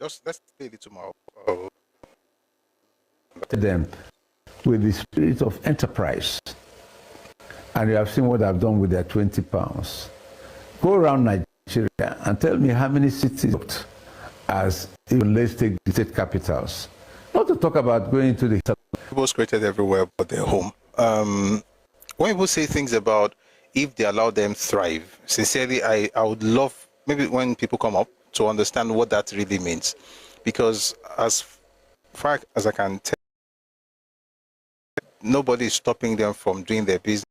Just let's play a little more. Oh. Them with the spirit of enterprise. And you have seen what I've done with their 20 pounds. Go around Nigeria and tell me how many cities as even let's take the state capitals. Not to talk about going to the... People's created everywhere but their home. When people say things about if they allow them thrive, sincerely, I would love, maybe when people come up, to understand what that really means. Because as far as I can tell, nobody is stopping them from doing their business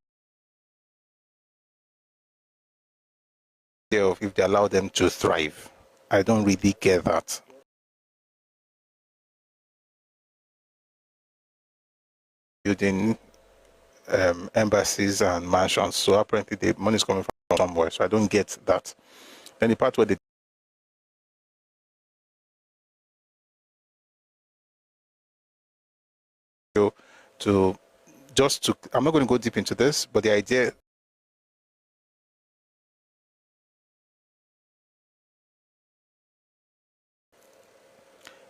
if they allow them to thrive. I don't really get that. Building embassies and mansions, so apparently the money is coming from somewhere, so I don't get that. Then the part where they I'm not going to go deep into this, but the idea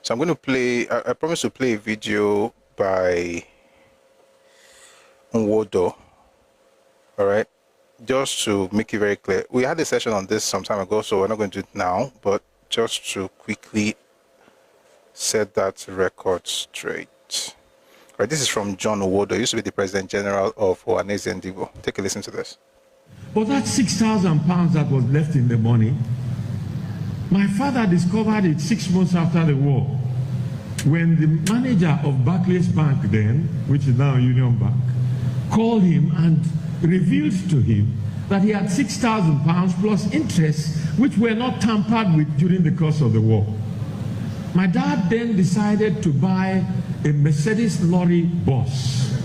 so I'm going to play, I promise to play a video by Awolowo, all right, just to make it very clear. We had a session on this some time ago, so we're not going to do it now, but just to quickly set that record straight. Right, this is from John Awolowo. He used to be the President General of Awolowo. Take a listen to this. But that £6,000 that was left in the money, my father discovered it 6 months after the war, when the manager of Barclays Bank then, which is now Union Bank, called him and revealed to him that he had £6,000 plus interest, which were not tampered with during the course of the war. My dad then decided to buy a Mercedes lorry bus.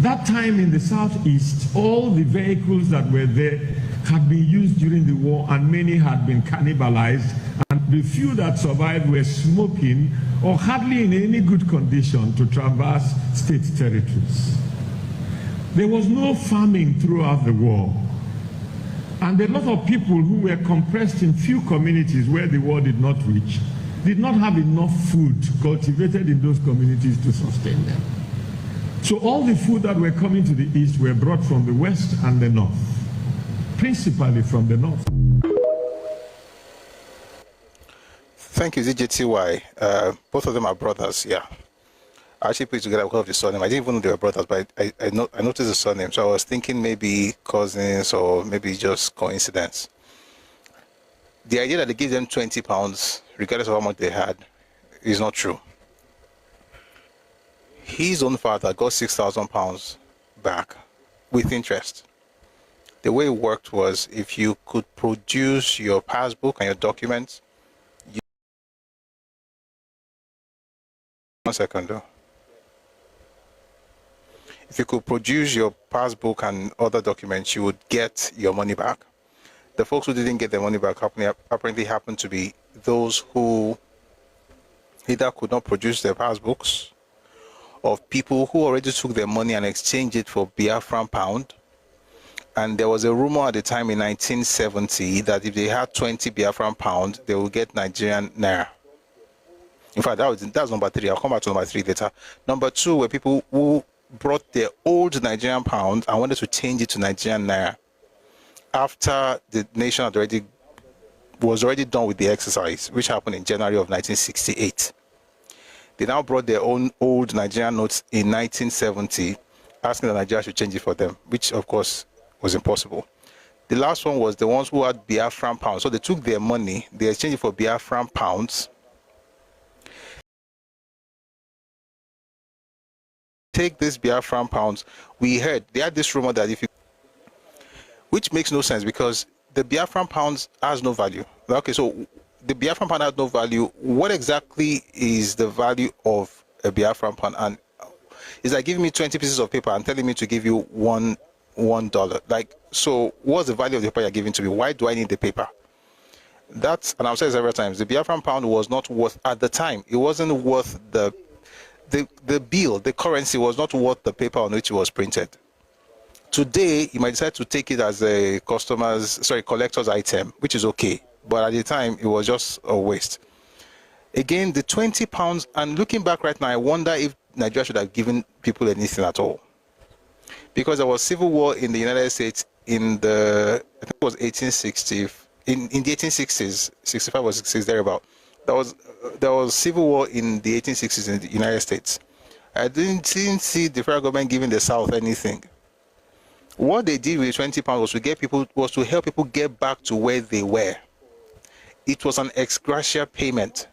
That time in the southeast, all the vehicles that were there had been used during the war, and many had been cannibalized, and the few that survived were smoking or hardly in any good condition to traverse state territories. There was no farming throughout the war, and a lot of people who were compressed in few communities where the war did not reach did not have enough food cultivated in those communities to sustain them. So all the food that were coming to the east were brought from the west and the north, principally from the north. Thank you, ZJTY. Both of them are brothers, yeah. I actually put together because of the surname. I didn't even know they were brothers, but I noticed the surname, so I was thinking maybe cousins or maybe just coincidence. The idea that they give them £20, regardless of how much they had, is not true. His own father got £6,000 back with interest. The way it worked was, if you could produce your passbook and your documents, one second though. If you could produce your passbook and other documents, you would get your money back. The folks who didn't get their money back apparently happened to be those who either could not produce their passbooks, or people who already took their money and exchanged it for Biafran pound. And there was a rumor at the time in 1970 that if they had 20 Biafran pound, they would get Nigerian naira. In fact, that's number 3. I'll come back to number 3 later. Number 2 were people who brought their old Nigerian pound and wanted to change it to Nigerian naira after the nation was already done with the exercise, which happened in January of 1968. They now brought their own old Nigerian notes in 1970, asking that Nigeria should change it for them, which of course was impossible. The last one was the ones who had Biafran pounds. So they took their money, they exchanged it for Biafran pounds. Take this Biafran pounds. We heard they had this rumor that if you, which makes no sense, because the Biafran pounds has no value. Okay, so the Biafran pound has no value. What exactly is the value of a Biafran pound? And it's like giving me 20 pieces of paper and telling me to give you $1. Like, so what's the value of the paper you're giving to me? Why do I need the paper? That's, and I've said several times, the Biafran pound was not worth, at the time, it wasn't worth the bill, the currency was not worth the paper on which it was printed. Today, you might decide to take it as a collector's item, which is okay. But at the time, it was just a waste. Again, the 20 pounds, and looking back right now, I wonder if Nigeria should have given people anything at all. Because there was civil war in the United States in the, I think it was 1860, in the 1860s, 65 or 66, thereabout. There was civil war in the 1860s in the United States. I didn't see the federal government giving the South anything. What they did with 20 pounds was to help people get back to where they were. It was an ex gratia payment.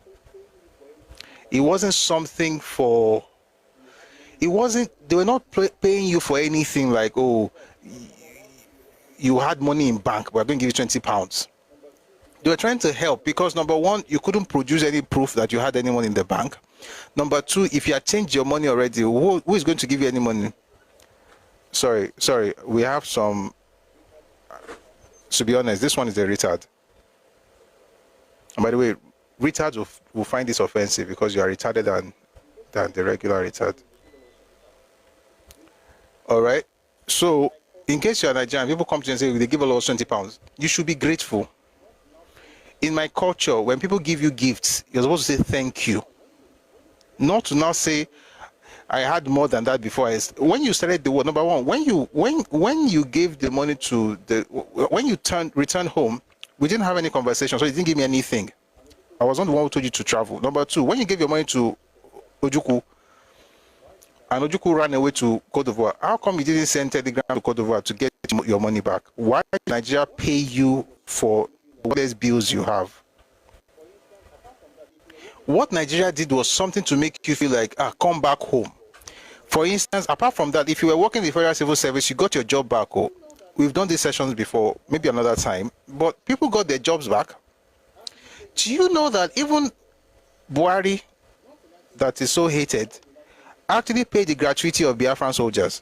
It wasn't something for. It wasn't. They were not paying you for anything like, oh, you had money in bank, we're going to give you 20 pounds. They were trying to help because, number one, you couldn't produce any proof that you had any money in the bank. Number two, if you had changed your money already, who is going to give you any money? Sorry, we have some. To be honest, this one is a retard. And by the way, retards will find this offensive because you are retarded than the regular retard. All right. So, in case you are Nigerian, people come to you and say they give all of us 20 pounds. You should be grateful. In my culture, when people give you gifts, you're supposed to say thank you. Not to now say, I had more than that before. When you started the war, number one, when you gave the money to when you returned home, we didn't have any conversation, so you didn't give me anything. I was not the one who told you to travel. Number two, when you gave your money to Ojukwu, and Ojukwu ran away to Cote d'Ivoire, how come you didn't send telegram to Cote d'Ivoire to get your money back? Why did Nigeria pay you for what bills you have? What Nigeria did was something to make you feel like, come back home. For instance, apart from that, if you were working in the Federal Civil Service, you got your job back. Oh, we've done these sessions before, maybe another time, but people got their jobs back. Do you know that even Buhari, that is so hated, actually paid the gratuity of Biafran soldiers?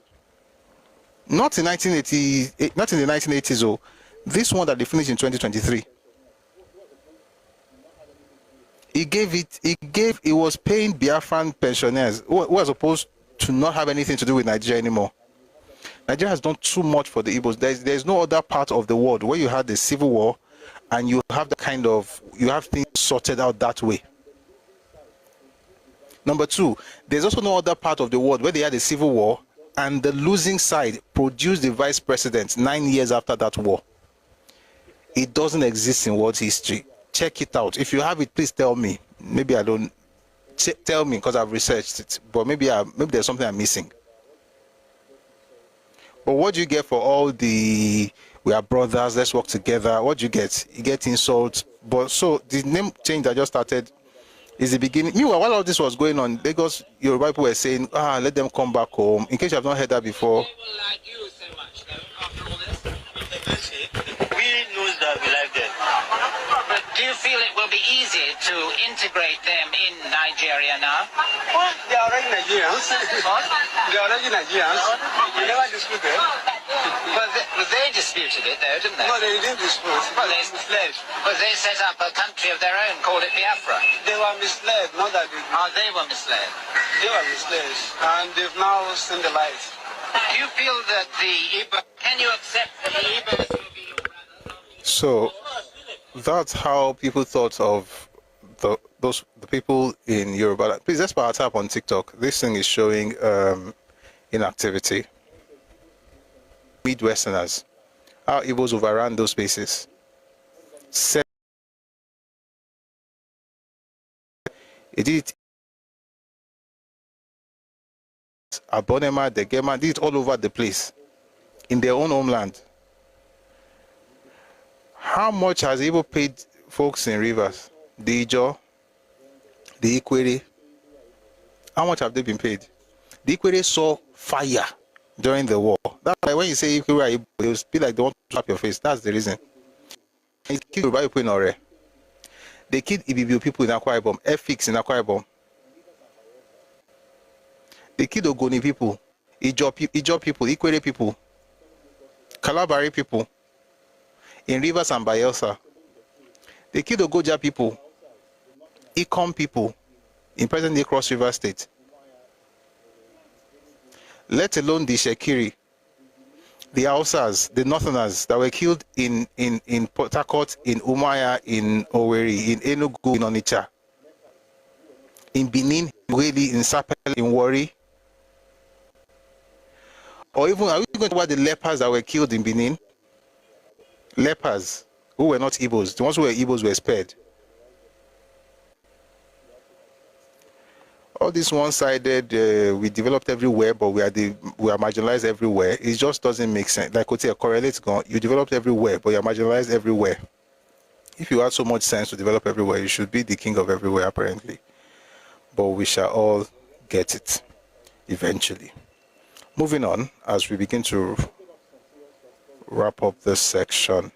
Not in 1980, not in the 1980s. Oh, this one that they finished in 2023. He was paying Biafran pensioners who were supposed to not have anything to do with Nigeria anymore. Nigeria has done too much for the Igbos. There's no other part of the world where you had the civil war and you have you have things sorted out that way. Number two, there's also no other part of the world where they had a civil war and the losing side produced the vice president 9 years after that war. It doesn't exist in world history. Check it out. If you have it, please tell me. Maybe I don't. Tell me because I've researched it. But maybe there's something I'm missing. But what do you get for all the we are brothers, let's work together? What do you get? You get insults. But so the name change that just started is the beginning. Meanwhile, while all this was going on, Lagos Yoruba people were saying, let them come back home. In case you have not heard that before. Do you feel it will be easy to integrate them in Nigeria now? Well, they are already Nigerians. They are already Nigerians. We never disputed. Well, they disputed it, though, didn't they? No, they didn't dispute. Well, they were misled. Well, they set up a country of their own, called it Biafra. They were misled, not that they... They were misled. They were misled, and they've now seen the light. Do you feel that the Igbo... Can you accept that the Igbos will be your brothers? So that's how people thought of the people in Yoruba. Please, let's power tap on TikTok. This thing is showing inactivity. Midwesterners, how Igbos overran those spaces. It did Abonema, Degema, did it all over the place in their own homeland. How much has Igbo paid folks in Rivers, the Ijo, the Ikwere? How much have they been paid? The Ikwere saw fire during the war. That's why when you say Ikwere, they will be like they want to slap your face. That's the reason. They killed Yoruba people in Ore. They killed Ibibio people in Akwa Ibom, Efik in Akwa Ibom. They killed Ogoni people, Ijo people, Ikwere people, Kalabari people in Rivers and Bayelsa. They killed Ogoja people, Ikom people in present-day Cross River State. Let alone the Shekiri, the Hausas, the Northerners that were killed in Port Harcourt, in Umuahia, in Owerri, in Enugu, in Onitsha. in Benin, really in Sapele, in Warri? Or even, are we going to talk about the lepers that were killed in Benin? Lepers who were not Igbos. The ones who were Igbos were spared. All this one-sided, we developed everywhere, but we are marginalized everywhere. It just doesn't make sense. Like Otia correlates gone. You developed everywhere, but you're marginalized everywhere. If you had so much sense to develop everywhere, you should be the king of everywhere, apparently. But we shall all get it eventually. Moving on, as we begin to wrap up this section,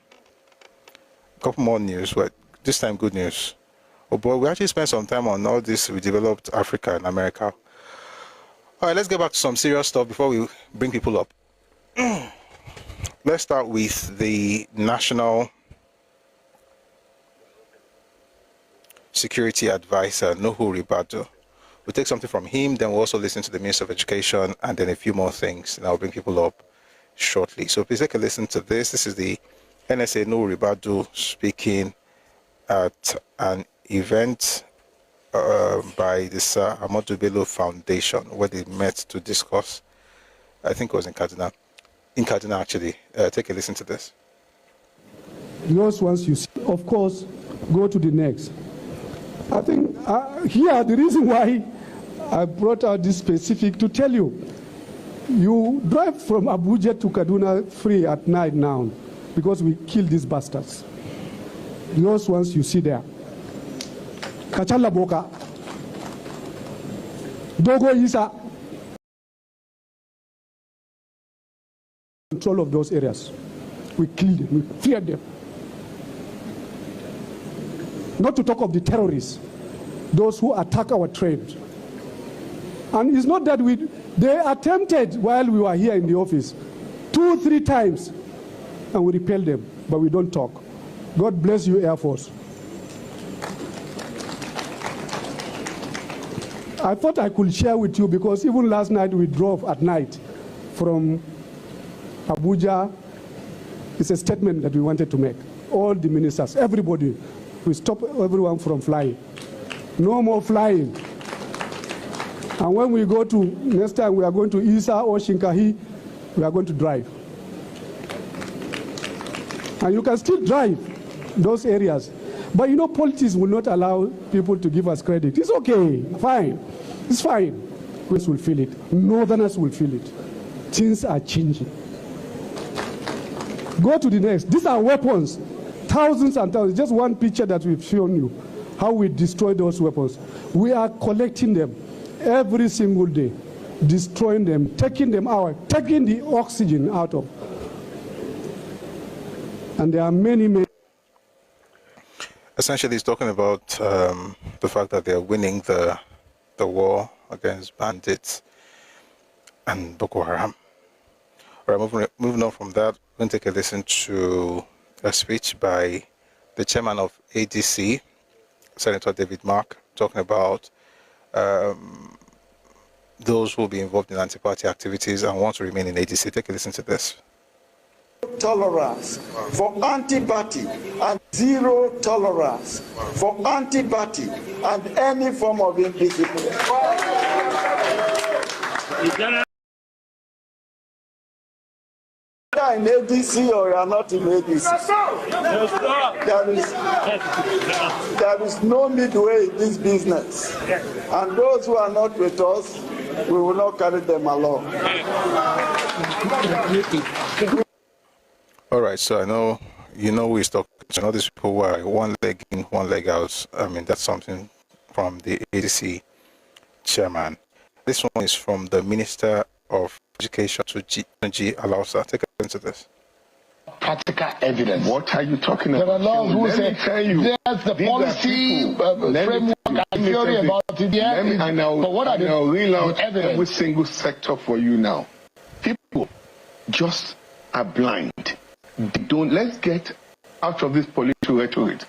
a couple more news, but this time good news. Oh boy, we actually spent some time on all this. We developed Africa and America. All right, let's get back to some serious stuff before we bring people up. Let's start with the National Security Advisor, Nuhu Ribadu. We'll take something from him, then we'll also listen to the Minister of Education, and then a few more things, and I'll bring people up shortly. So please take a listen to this. This is the NSA Nuhu Ribadu speaking at an event by the Sir Ahmadu Bello Foundation, where they met to discuss, I think it was in Kaduna. In Kaduna, actually. Take a listen to this. Those ones you see, of course, go to the next. I think here, the reason why I brought out this specific to tell you, you drive from Abuja to Kaduna free at night now, because we killed these bastards. Those ones you see there. Kachala Boka, Dogo Isa, control of those areas. We killed them, we feared them. Not to talk of the terrorists, those who attack our trade. And it's not that they attempted while we were here in the office 2-3 times, and we repelled them, but we don't talk. God bless you, Air Force. I thought I could share with you, because even last night we drove at night from Abuja. It's a statement that we wanted to make. All the ministers, everybody, we stop everyone from flying. No more flying. And when we go to, next time we are going to Isa or Shinkahi, we are going to drive. And you can still drive those areas. But you know, politics will not allow people to give us credit. It's okay, fine. It's fine. We will feel it. Northerners will feel it. Things are changing. Go to the next. These are weapons. Thousands and thousands. Just one picture that we've shown you, how we destroy those weapons. We are collecting them every single day, destroying them, taking them out, taking the oxygen out of. And there are many, many. Essentially, he's talking about the fact that they are winning the war against bandits and Boko Haram. All right, moving on from that, we're going to take a listen to a speech by the chairman of ADC, Senator David Mark, talking about those who will be involved in anti-party activities and want to remain in ADC. Take a listen to this. Tolerance for anti-party and zero tolerance for anti-party and any form of indiscipline. You are in ADC or you are not in ADC. There is no midway in this business. And those who are not with us, we will not carry them along. All right, so I know, you know, we talk. I know these people who are one leg in, one leg out. I mean, that's something from the ADC chairman. This one is from the Minister of Education, to G Alausa. Take a look into this. Practical evidence. What are you talking about? There are laws who say there's the policy framework and theory about it. But what are the real out evidence? Every single sector for you now. People just are blind. Let's get out of this political rhetoric.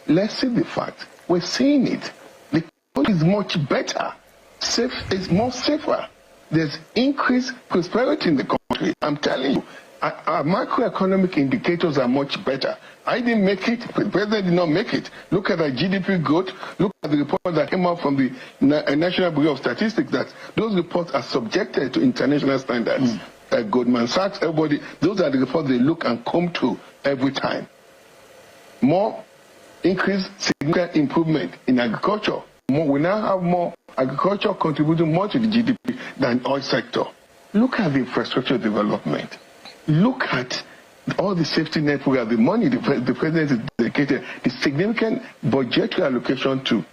Let's see the fact. We're seeing it. The country is much better. It's more safer. There's increased prosperity in the country. I'm telling you, Our macroeconomic indicators are much better. I didn't make it, the president did not make it. Look at the GDP growth, look at the report that came out from the National Bureau of Statistics, that those reports are subjected to international standards. Goldman Sachs, everybody, those are the reports they look and comb to every time. More increase, significant improvement in agriculture. We now have more agriculture contributing more to the GDP than oil sector. Look at the infrastructure development. Look at all the safety net program, the money the president is dedicated, the significant budgetary allocation to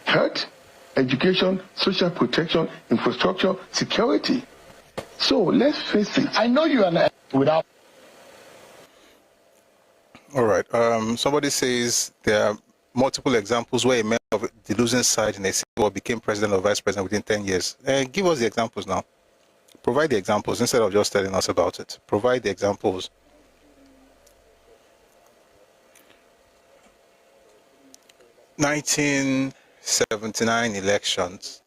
health, education, social protection, infrastructure, security. So let's face it. I know you are without. All right. Somebody says there are multiple examples where a member of the losing side in a civil war became president or vice president within 10 years. Give us the examples now. Provide the examples instead of just telling us about it. Provide the examples. (1979) elections.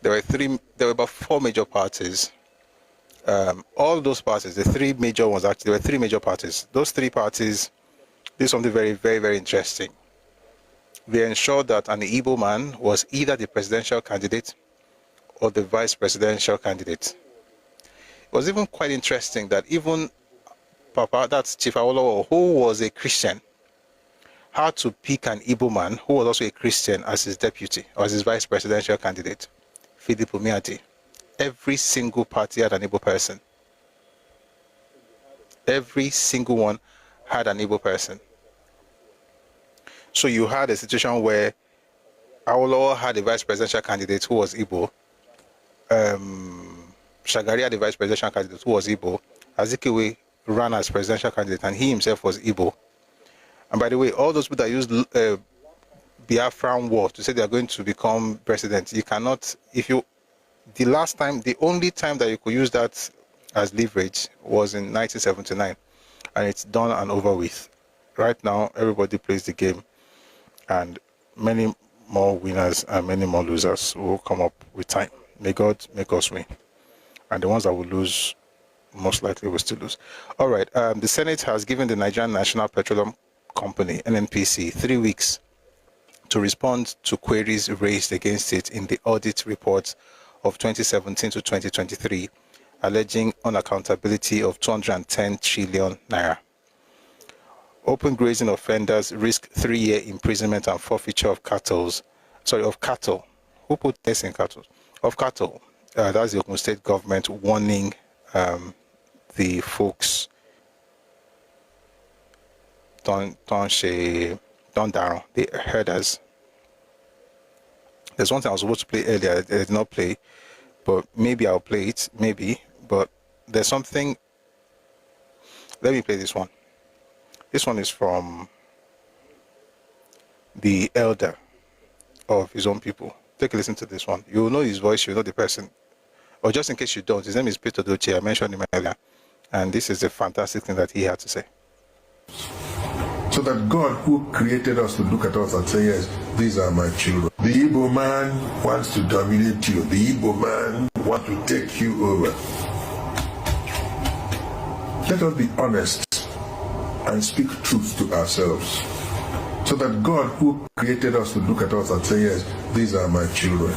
There were about 4 major parties. All those parties, the 3 major ones, actually, there were 3 major parties. Those 3 parties did something very, very, very interesting. They ensured that an Igbo man was either the presidential candidate or the vice presidential candidate. It was even quite interesting that even Papa, that's Chief Awolowo, who was a Christian, had to pick an Igbo man who was also a Christian as his deputy or as his vice presidential candidate, Philip Umiati. Every single party had an Igbo person. Every single one had an Igbo person. So you had a situation where Awolowo had a vice presidential candidate who was Igbo. Shagari had a vice presidential candidate who was Igbo. Azikiwe ran as presidential candidate and he himself was Igbo. And by the way, all those people that used Biafran war to say they are going to become president, you cannot, the only time that you could use that as leverage was in 1979, and it's done and over with. Right now, everybody plays the game, and many more winners and many more losers will come up with time. May God make us win, and the ones that will lose most likely will still lose. All right, the Senate has given the Nigerian National Petroleum Company, NNPC, 3 weeks to respond to queries raised against it in the audit report of 2017 to 2023, alleging unaccountability of 210 trillion naira. Open grazing offenders risk 3-year imprisonment and forfeiture of cattle. Who put this in cattle? Of cattle. That's the Ogun State government warning the folks. The herders. There's one thing I was supposed to play earlier, I did not play, but maybe I'll play it, maybe. But there's something. Let me play this one. This one is from the elder of his own people. Take a listen to this one. You will know his voice, you will know the person. Or just in case you don't, his name is Peter Doche. I mentioned him earlier. And this is the fantastic thing that he had to say. So that God, who created us, to look at us and say, yes, these are my children. The Igbo man wants to dominate you. The Igbo man wants to take you over. Let us be honest and speak truth to ourselves. So that God, who created us, to look at us and say, yes, these are my children.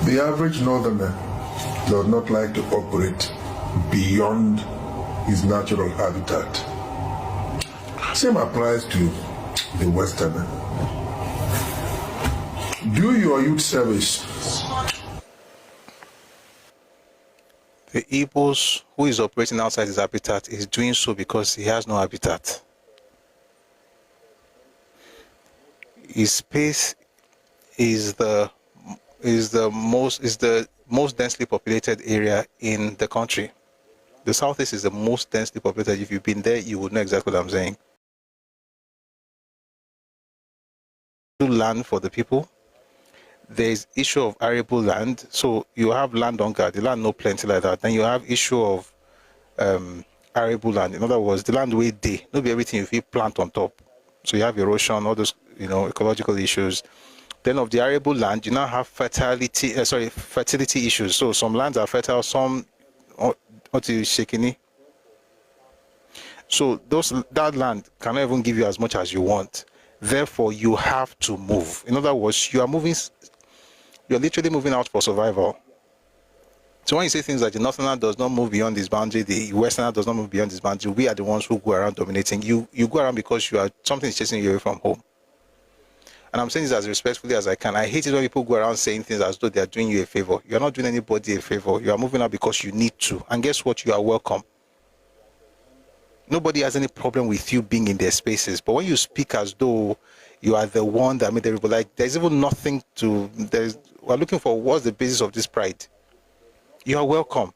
The average northerner does not like to operate beyond his natural habitat. Same applies to the Westerner. Do your youth service. The Igbos who is operating outside his habitat is doing so because he has no habitat. His space is the most densely populated area in the country. The Southeast is the most densely populated. If you've been there, you would know exactly what I'm saying. Land for the people. There's issue of arable land. So you have land hunger, the land no plenty like that. Then you have issue of arable land. In other words, the land way day, not be everything you feel plant on top. So you have erosion, all those ecological issues. Then of the arable land, you now have fertility issues. So some lands are fertile, some what is shaking. So that land cannot even give you as much as you want. Therefore, you have to move. In other words, you're literally moving out for survival. So when you say things like the northerner does not move beyond this boundary, the westerner does not move beyond this boundary, we are the ones who go around dominating. You go around because something is chasing you away from home. And I'm saying this as respectfully as I can. I hate it when people go around saying things as though they are doing you a favor. You're not doing anybody a favor. You are moving out because you need to. And guess what? You are welcome. Nobody has any problem with you being in their spaces. But when you speak as though you are the one that made everybody, like, there's even nothing to, we're looking for what's the basis of this pride. You are welcome.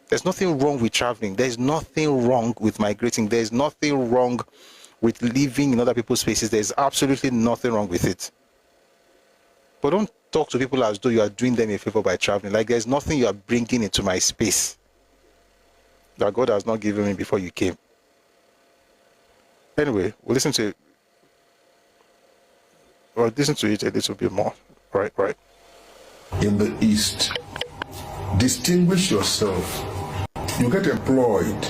There's nothing wrong with traveling. There's nothing wrong with migrating. There's nothing wrong with living in other people's spaces. There's absolutely nothing wrong with it. But don't talk to people as though you are doing them a favor by traveling. Like, there's nothing you are bringing into my space that God has not given me before you came. Anyway, we'll listen to it a little bit more. Right. In the East, distinguish yourself. You get employed.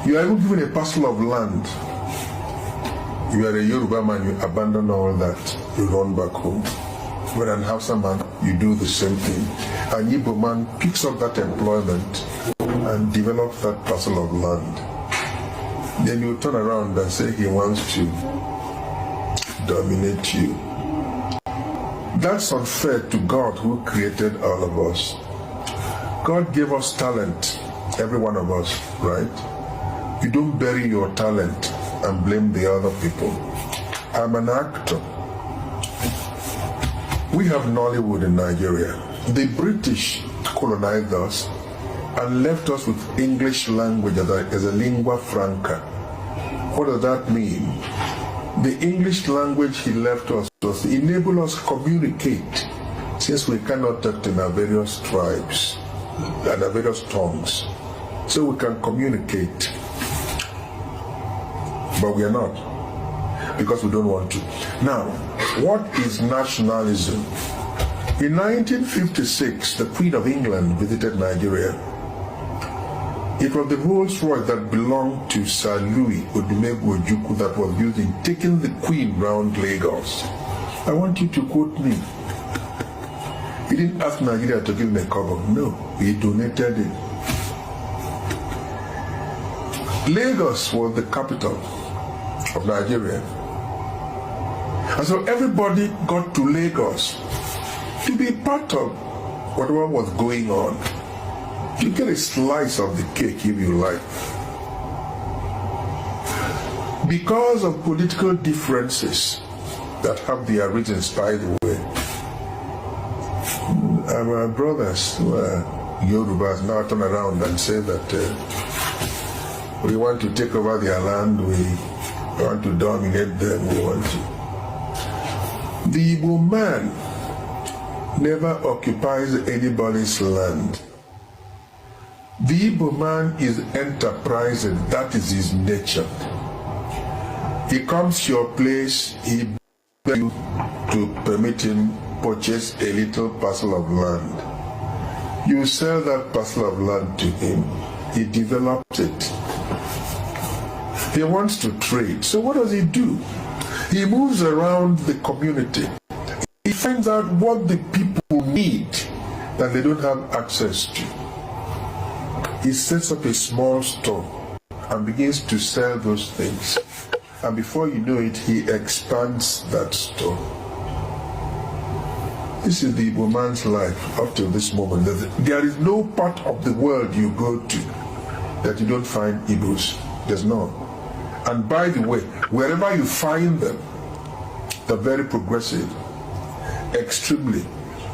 You are even given a parcel of land. You are a Yoruba man, you abandon all that. You run back home. When an Hausa man, you do the same thing. An Igbo man picks up that employment and develops that parcel of land. Then you turn around and say he wants to dominate you. That's unfair to God who created all of us. God gave us talent, every one of us, right? You don't bury your talent and blame the other people. I'm an actor. We have Nollywood in Nigeria. The British colonized us and left us with English language as a lingua franca. What does that mean? The English language he left us was to enable us to communicate, since we cannot talk in our various tribes and our various tongues. So we can communicate. But we are not, because we don't want to. Now, what is nationalism? In 1956, the Queen of England visited Nigeria. It was the Rolls Royce that belonged to Sir Louis Odumegwu Ojukwu that was used in taking the Queen round Lagos. I want you to quote me. He didn't ask Nigeria to give him a cover. No, he donated it. Lagos was the capital of Nigeria. And so everybody got to Lagos to be part of whatever was going on. You get a slice of the cake if you like. Because of political differences that have their reasons, by the way, our brothers who are Yorubas now turn around and say that we want to take over their land, we want to dominate them, we want to. The Igbo man never occupies anybody's land. The Igbo man is enterprising, that is his nature. He comes to your place, he begs you to permit him purchase a little parcel of land. You sell that parcel of land to him, he develops it. He wants to trade, so what does he do? He moves around the community. He finds out what the people need that they don't have access to. He sets up a small store and begins to sell those things. And before you know it, he expands that store. This is the Igbo man's life up to this moment. There is no part of the world you go to that you don't find Igbos. There's none. And by the way, wherever you find them, they're very progressive, extremely.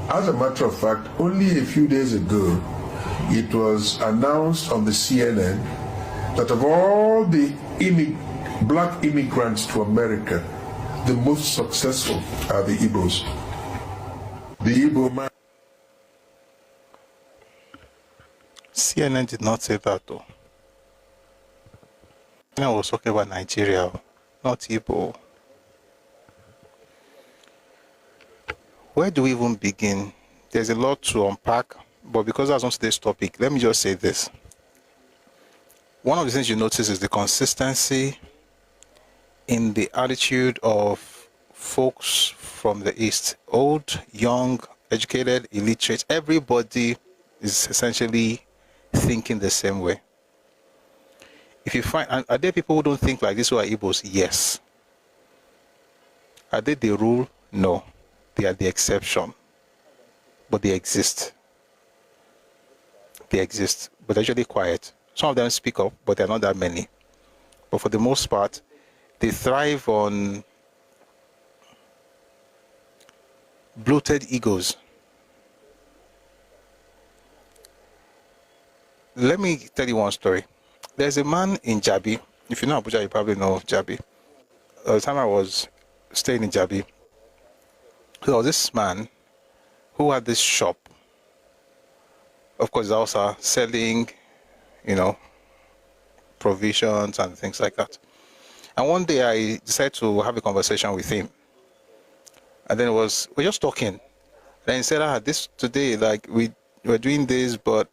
As a matter of fact, only a few days ago, it was announced on the CNN that of all the black immigrants to America, the most successful are the Igbos. The Igbo man. CNN did not say that though. CNN was talking about Nigeria, not Igbo. Where do we even begin? There's a lot to unpack, but because that's on today's topic, let me just say this. One of the things you notice is the consistency in the attitude of folks from the East. Old, young, educated, illiterate, everybody is essentially thinking the same way. If you find, are there people who don't think like this who are Igbos? Yes. Are they the rule? No. They are the exception. But they exist. They exist, but they're usually quiet. Some of them speak up, but they're not that many. But for the most part, they thrive on bloated egos. Let me tell you one story. There's a man in Jabi. If you know Abuja, you probably know Jabi. The time I was staying in Jabi, there was this man who had this shop. Of course, also selling, provisions and things like that. And one day I decided to have a conversation with him. And then we're just talking. Then he said, this today, like we're doing this, but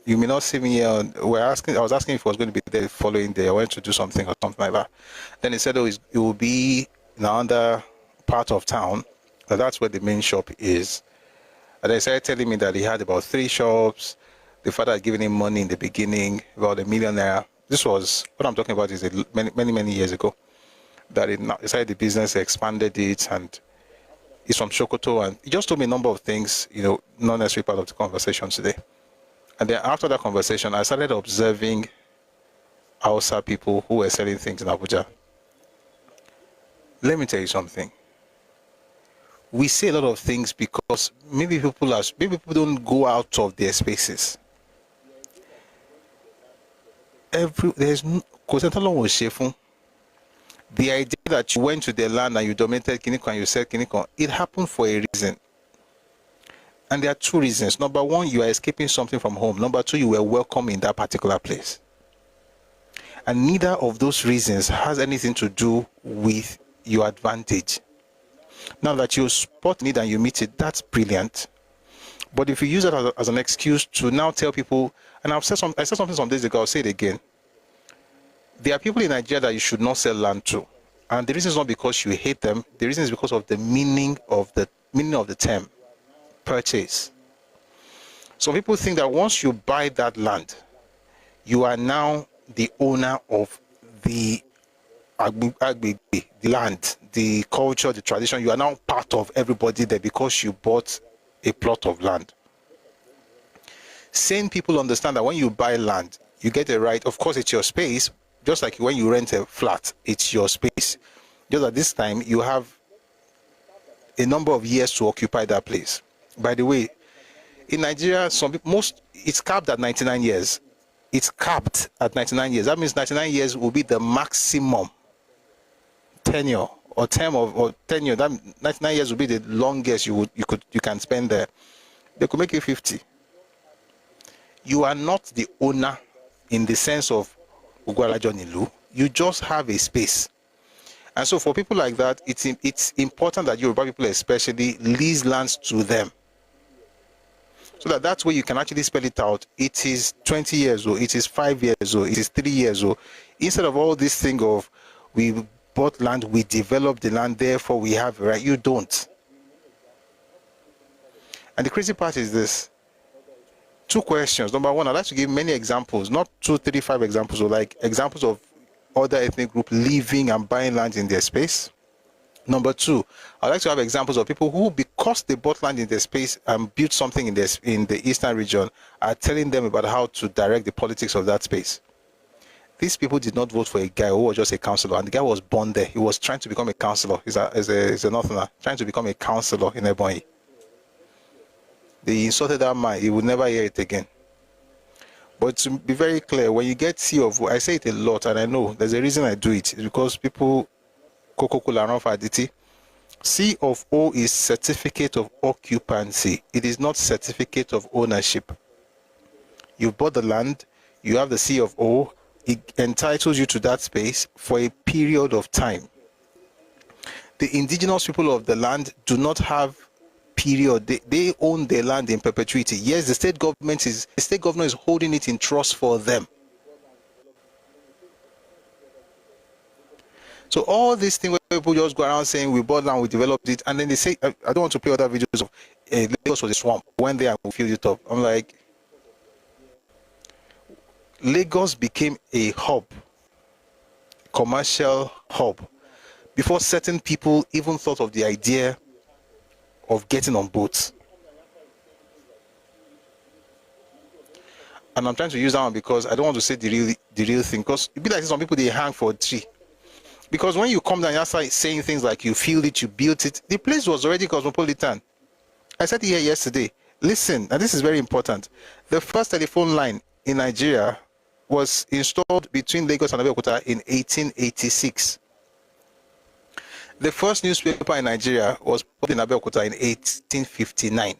you may not see me here. I was asking if he was going to be there the following day. I went to do something or something like that. Then he said, it will be in another part of town. That's where the main shop is. And they started telling me that he had about 3 shops. The father had given him money in the beginning, about $1 million. This was, what I'm talking about is many years ago. That he decided the business, expanded it, and he's from Sokoto. And he just told me a number of things, not necessarily part of the conversation today. And then after that conversation, I started observing Hausa people who were selling things in Abuja. Let me tell you something. We say a lot of things because maybe people don't go out of their spaces. The idea that you went to the land and you dominated Kiniko and you said Kiniko, it happened for a reason. And there are 2 reasons. Number 1, you are escaping something from home. Number 2, you were welcome in that particular place. And neither of those reasons has anything to do with your advantage. Now that you spot need and you meet it, that's brilliant. But if you use it as an excuse to now tell people, and I said something some days ago, I'll say it again. There are people in Nigeria that you should not sell land to. And the reason is not because you hate them. The reason is because of the meaning of the term, purchase. Some people think that once you buy that land, you are now the owner of the land, the culture, the tradition. You are now part of everybody there because you bought a plot of land. Sane people understand that when you buy land, you get a right. Of course, it's your space. Just like when you rent a flat, it's your space. Just at this time, you have a number of years to occupy that place. By the way, in Nigeria, it's capped at 99 years. It's capped at 99 years. That means 99 years will be the maximum tenure or term or tenure. That 99 years will be the longest you can spend there. They could make it 50. You are not the owner in the sense of Ugwalajonilu. You just have a space. And so for people like that, it's important that Yoruba people especially lease lands to them. So that's where you can actually spell it out. It is 20 years old, it is 5 years old, it is 3 years old. Instead of all this thing of we bought land, we developed the land, therefore we have a right. You don't. And the crazy part is this. 2 questions. Number 1, I'd like to give many examples, not 2, 3, 5 examples, or like examples of other ethnic groups living and buying land in their space. Number 2, I'd like to have examples of people who, because they bought land in their space and built something in the eastern region, are telling them about how to direct the politics of that space. These people did not vote for a guy who was just a councillor, and the guy was born there. He was trying to become a councillor. He's a northerner, trying to become a councillor in Ebonyi. They insulted that man. He would never hear it again. But to be very clear, when you get C of O, I say it a lot, and I know there's a reason I do it. It's because people C of O is certificate of occupancy. It is not certificate of ownership. You bought the land, you have the C of O, it entitles you to that space for a period of time. The indigenous people of the land do not have period. They own their land in perpetuity. Yes, the state governor is holding it in trust for them. So all these things where people just go around saying we bought land, we developed it, and then they say, I don't want to play other videos of Lagos was a swamp. When they filled it up, I'm like, Lagos became a hub, commercial hub, before certain people even thought of the idea of getting on boats. And I'm trying to use that one because I don't want to say the real thing, because it be like some people, they hang for a tree. Because when you come down and start saying things like you feel it, you built it, the place was already cosmopolitan. I said it here yesterday. Listen, and this is very important. The first telephone line in Nigeria was installed between Lagos and Abeokuta in 1886. The first newspaper in Nigeria was put in Abeokuta in 1859.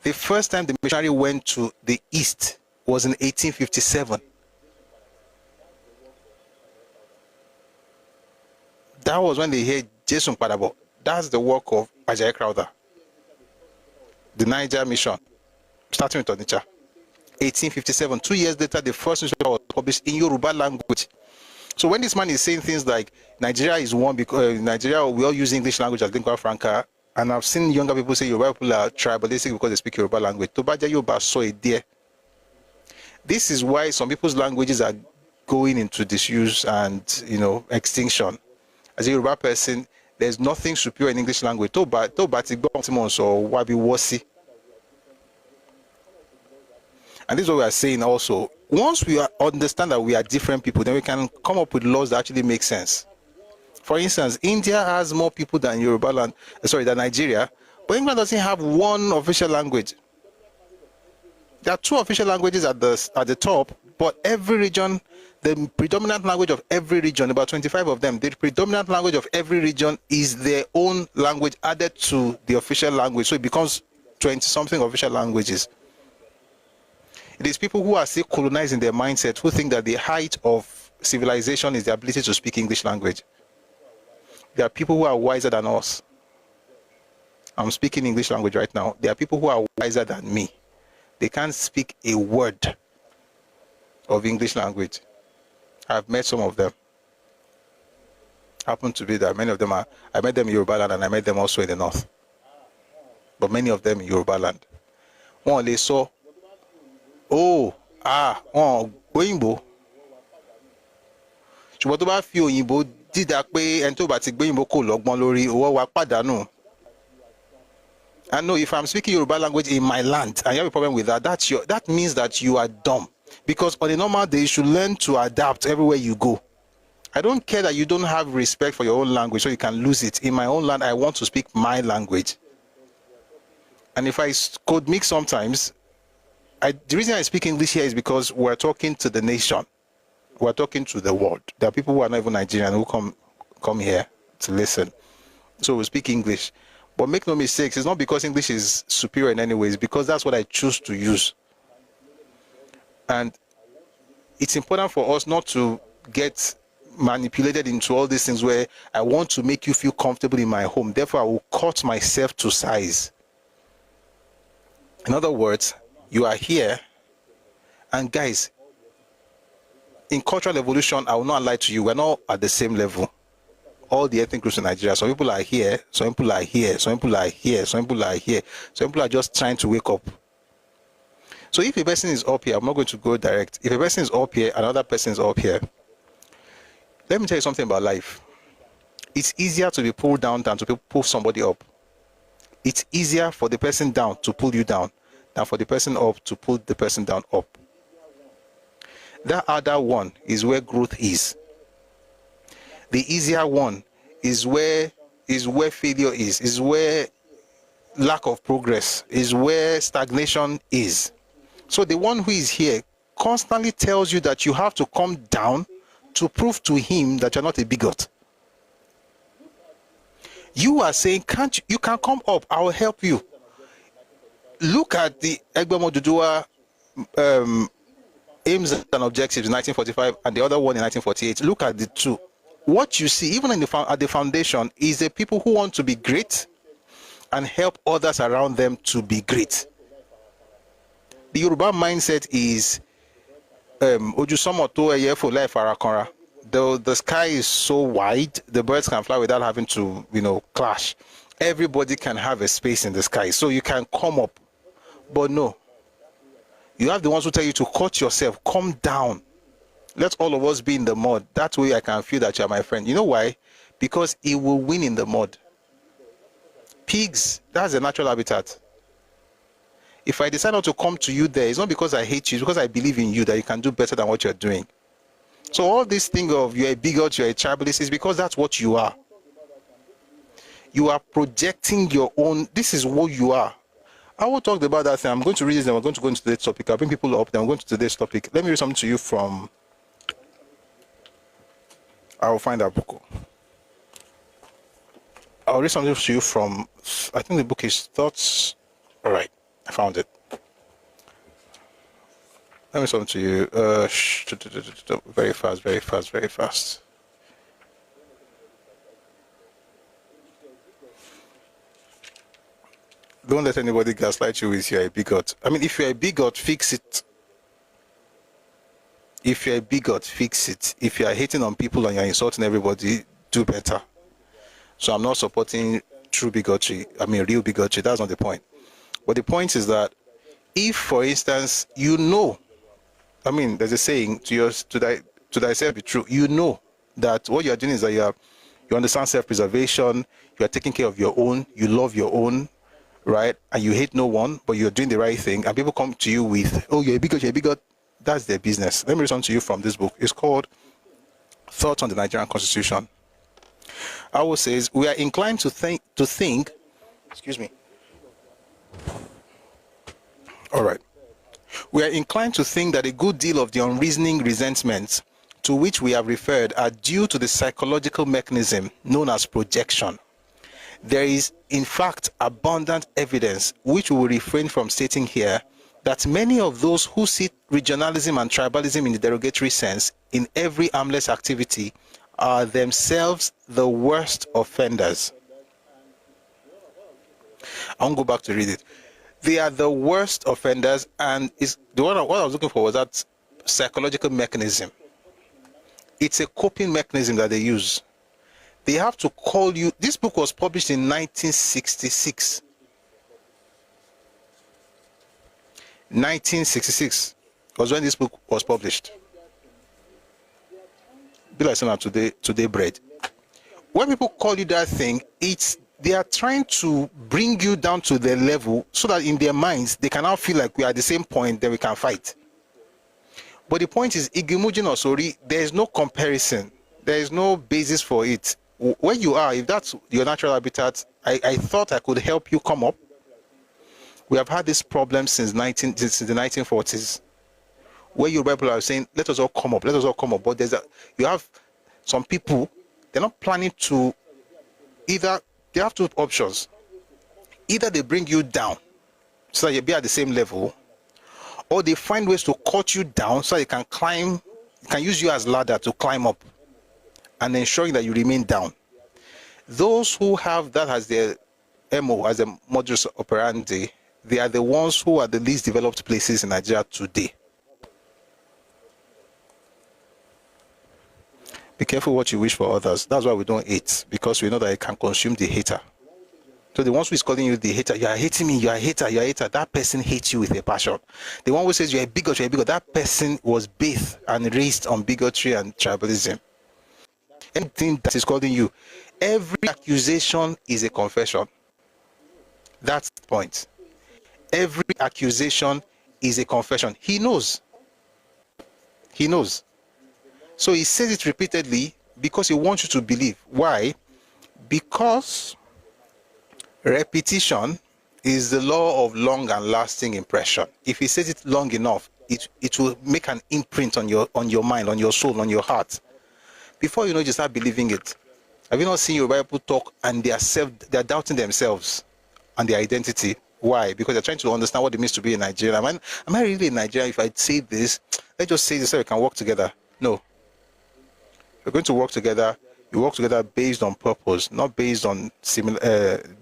The first time the missionary went to the East was in 1857. That was when they heard Jason Padabo. That's the work of Ajayi Crowther. The Niger mission, starting with Onitsha. 1857. 2 years later, the first newspaper was published in Yoruba language. So when this man is saying things like Nigeria is one because Nigeria, we all use English language as lingua franca, and I've seen younger people say Yoruba people are tribalistic because they speak Yoruba language. Tobaja Yoruba saw it there. This is why some people's languages are going into disuse and extinction. As a Yoruba person, there's nothing superior in English language. Or wabi wasi. And this is what we are saying also. Once we understand that we are different people, then we can come up with laws that actually make sense. For instance, India has more people than than Nigeria, but England doesn't have one official language. There are 2 official languages at the top, but every region, the predominant language of every region, about 25 of them, the predominant language of every region is their own language added to the official language. So it becomes 20-something official languages. It is people who are still colonized in their mindset who think that the height of civilization is the ability to speak English language. There are people who are wiser than us. I'm speaking English language right now. There are people who are wiser than me. They can't speak a word of English language. I've met some of them. Happen to be that many of them I met them in Yoruba land, and I met them also in the north. But many of them in Yoruba land. One they saw, Oyinbo. Ṣùgbọ́n tó bá fi Òyìnbó dídá pé ẹni tó bá ti gbé Òyìnbó kò lọ́gbọ́n lórí owó wa pàdánù. I know if I'm speaking Yoruba language in my land and you have a problem with that, that means that you are dumb. Because on a normal day, you should learn to adapt everywhere you go. I don't care that you don't have respect for your own language, so you can lose it. In my own land, I want to speak my language. And if I could mix sometimes, the reason I speak English here is because we're talking to the nation. We're talking to the world. There are people who are not even Nigerian who come here to listen. So we speak English. But make no mistakes, it's not because English is superior in any way, it's because that's what I choose to use. And it's important for us not to get manipulated into all these things where I want to make you feel comfortable in my home. Therefore, I will cut myself to size. In other words, you are here, and guys, in cultural evolution, I will not lie to you, we're not at the same level. All the ethnic groups in Nigeria, some people are here, some people are here, some people are here, some people are here, some people are just trying to wake up. So if a person is up here, I'm not going to go direct. If a person is up here, another person is up here. Let me tell you something about life. It's easier to be pulled down than to pull somebody up. It's easier for the person down to pull you down than for the person up to pull the person down up. That other one is where growth is. The easier one is where failure is where lack of progress, is where stagnation is. So the one who is here constantly tells you that you have to come down to prove to him that you're not a bigot. You are saying, you can come up, I will help you. Look at the Egbemo Dudua aims and objectives in 1945 and the other one in 1948. Look at the two. What you see, even at the foundation, is the people who want to be great and help others around them to be great. The Yoruba mindset is the sky is so wide, the birds can fly without having to, clash. Everybody can have a space in the sky, so you can come up. But no, you have the ones who tell you to cut yourself, come down. Let all of us be in the mud. That way I can feel that you're my friend. You know why? Because it will win in the mud. Pigs, that's a natural habitat. If I decide not to come to you there, it's not because I hate you, it's because I believe in you that you can do better than what you're doing. So all this thing of you're a bigot, you're a tribalist, is because that's what you are. You are projecting your own, this is what you are. I will talk about that thing. I'm going to read this and we're going to go into today's topic. I'll bring people up, then we're going to today's topic. Let me read something to you from, I'll find that book. I'll read something to you from, I think the book is Thoughts. All right, I found it. Let me something to you. Very fast, very fast, very fast. Don't let anybody gaslight you with you're a bigot. I mean, if you're a bigot, fix it. If you're a bigot, fix it. If you're hating on people and you're insulting everybody, do better. So I'm not supporting true bigotry. I mean, real bigotry. That's not the point. But the point is that if, for instance, I mean, there's a saying, to thyself be true. You know that what you're doing is that you understand self-preservation, you are taking care of your own, you love your own, right? And you hate no one, but you're doing the right thing. And people come to you with, oh, you're a bigot, you're a bigot. That's their business. Let me read something to you from this book. It's called Thoughts on the Nigerian Constitution. Awolowo says, we are inclined to think, excuse me. All right. We are inclined to think that a good deal of the unreasoning resentments to which we have referred are due to the psychological mechanism known as projection. There is, in fact, abundant evidence, which we will refrain from stating here, that many of those who see regionalism and tribalism in the derogatory sense in every harmless activity are themselves the worst offenders. I won't go back to read it. They are the worst offenders, and what I was looking for was that psychological mechanism. It's a coping mechanism that they use. They have to call you. This book was published in 1966. 1966 was when this book was published. Be like saying today bread. When people call you that thing, they are trying to bring you down to their level so that in their minds they can now feel like we are at the same point, then we can fight. But the point is, Igimujin or Sori, there is no comparison. There is no basis for it. Where you are, if that's your natural habitat, I thought I could help you come up. We have had this problem since the 1940s, where Yoruba people are saying, let us all come up, let us all come up. But you have some people, they're not planning to either. They have two options. Either they bring you down so that you'll be at the same level, or they find ways to cut you down so they can climb, can use you as ladder to climb up and ensuring that you remain down. Those who have that as their MO, as a modus operandi, they are the ones who are the least developed places in Nigeria today. Be careful what you wish for others. That's why we don't hate, because we know that it can consume the hater. So the one who is calling you the hater, you are hating me, you are a hater, you are a hater, that person hates you with a passion. The one who says you're a bigot, that person was bathed and raised on bigotry and tribalism. Anything that is calling you, every accusation is a confession. That's the point. Every accusation is a confession. He knows. He knows. So he says it repeatedly because he wants you to believe. Why? Because repetition is the law of long and lasting impression. If he says it long enough, it will make an imprint on your mind, on your soul, on your heart. Before you know, you start believing it. Have you not seen your Bible talk and they are doubting themselves and their identity? Why? Because they're trying to understand what it means to be in Nigeria. Am I really in Nigeria? If I say this, let's just say this so we can work together. No. We're going to work together. You work together based on purpose, not based on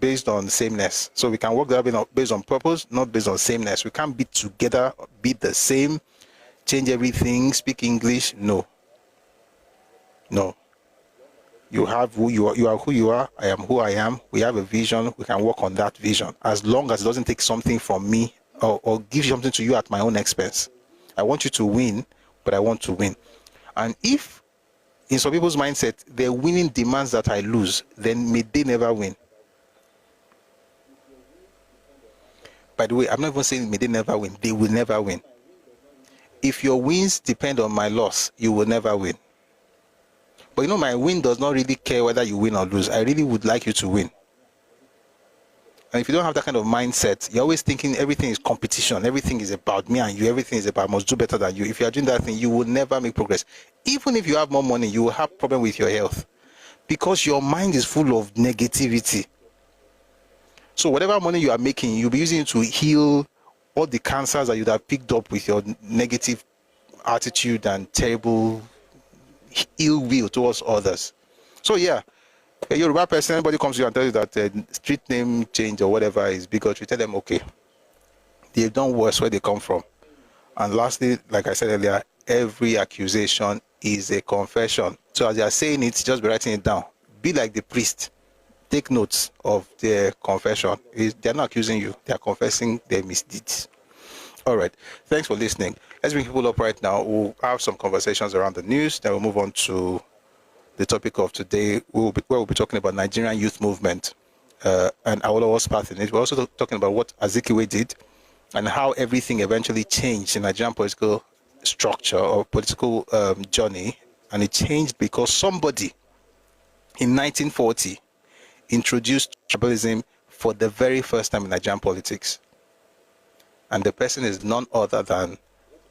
based on sameness. So we can work together based on purpose, not based on sameness. We can't be together, be the same, change everything, speak English. No. You have who you are. You are who you are. I am who I am. We have a vision. We can work on that vision, as long as it doesn't take something from me or give something to you at my own expense. I want you to win, but I want to win. And if in some people's mindset, their winning demands that I lose, then may they never win. By the way, I'm not even saying may they never win. They will never win. If your wins depend on my loss, you will never win. But my win does not really care whether you win or lose. I really would like you to win. And if you don't have that kind of mindset, you're always thinking everything is competition, everything is about me and you, everything is about I must do better than you. If you are doing that thing, you will never make progress. Even if you have more money, you will have problem with your health because your mind is full of negativity. So whatever money you are making, you'll be using it to heal all the cancers that you'd have picked up with your negative attitude and terrible ill will towards others. So yeah, a Yoruba person, anybody comes to you and tells you that street name change or whatever is bigotry, tell them okay, they've done worse where they come from. And lastly, like I said earlier, every accusation is a confession. So as they are saying it, just be writing it down. Be like the priest. Take notes of their confession. They're not accusing you, they are confessing their misdeeds. All right, thanks for listening. Let's bring people up right now. We'll have some conversations around the news, then we'll move on to the topic of today, where we'll be talking about Nigerian youth movement and Awolowo's path in it. We're also talking about what Azikiwe did and how everything eventually changed in Nigerian political structure or political journey. And it changed because somebody in 1940 introduced tribalism for the very first time in Nigerian politics. And the person is none other than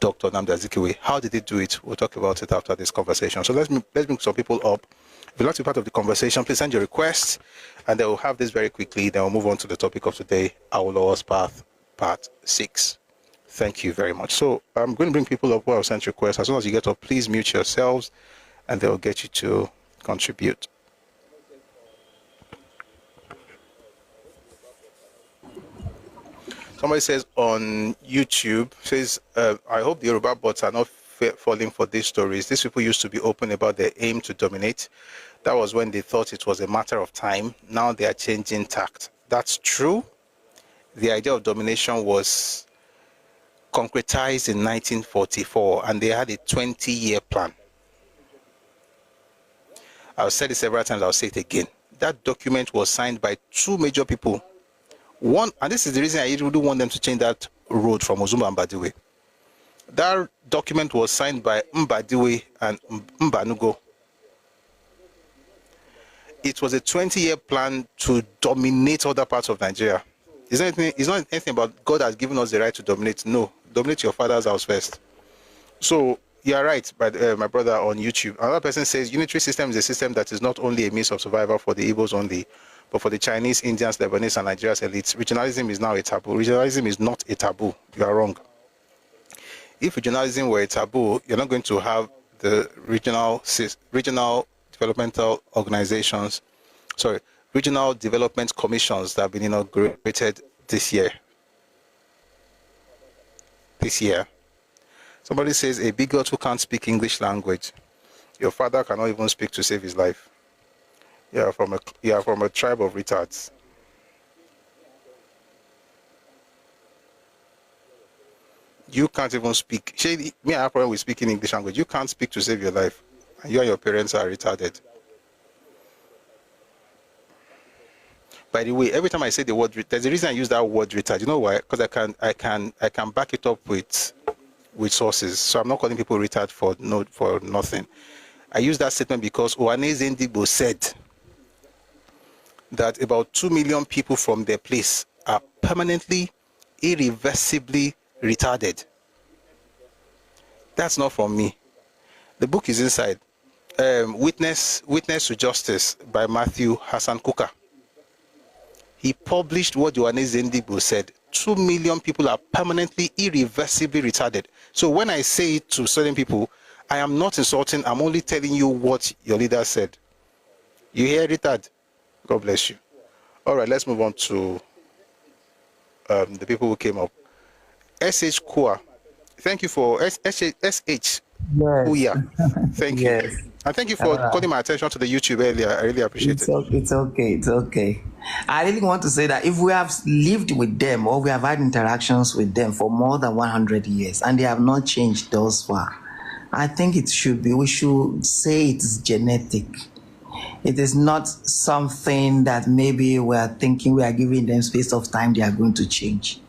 Dr. Nnamdi Azikiwe. How did he do it? We'll talk about it after this conversation. So let's bring some people up. If you'd like to be part of the conversation, please send your requests, and then we'll have this very quickly. Then we'll move on to the topic of today, Awolowo's Path, Part 6. Thank you very much. So I'm going to bring people up who have sent requests. As soon as you get up, please mute yourselves, and they'll get you to contribute. Somebody says on YouTube, I hope the Yoruba bots are not falling for these stories. These people used to be open about their aim to dominate. That was when they thought it was a matter of time. Now they are changing tact. That's true. The idea of domination was concretized in 1944, and they had a 20-year plan. I've said it several times, I'll say it again. That document was signed by two major people. One, and this is the reason I really want them to change that road from Ozumba and Mbadiwe. That document was signed by Mbadiwe and Mbanugo. It was a 20-year plan to dominate other parts of Nigeria. It's not anything about God has given us the right to dominate. No, dominate your father's house first. So you're right, my brother on YouTube. Another person says unitary system is a system that is not only a means of survival for the Igbos only, but for the Chinese, Indians, Lebanese, and Nigeria's elites. Regionalism is now a taboo. Regionalism is not a taboo. You are wrong. If regionalism were a taboo, you're not going to have the regional developmental organizations, regional development commissions that have been inaugurated this year. Somebody says a bigot who can't speak English language. Your father cannot even speak to save his life. You are from a tribe of retards. You can't even speak. Me, I have a problem with speaking English language. You can't speak to save your life. And you and your parents are retarded. By the way, every time I say the word, there's a reason I use that word retard. You know why? Because I can back it up with sources. So I'm not calling people retard for nothing. I use that statement because Ohaneze Ndigbo said that about 2 million people from their place are permanently, irreversibly retarded. That's not from me. The book is inside. Witness to Justice by Matthew Hassan Kuka. He published what Ohaneze Ndigbo said. 2 million people are permanently, irreversibly retarded. So when I say it to certain people, I am not insulting. I'm only telling you what your leader said. You hear it, Dad? God bless you. All right, let's move on to the people who came up. SH Kua, thank you for SH Kuya. Thank you. Yes. And thank you for calling my attention to the YouTube earlier. I really appreciate it. It's okay. It's okay. I really want to say that if we have lived with them or we have had interactions with them for more than 100 years and they have not changed thus far, I think we should say it's genetic. It is not something that maybe we are thinking we are giving them space of time they are going to change.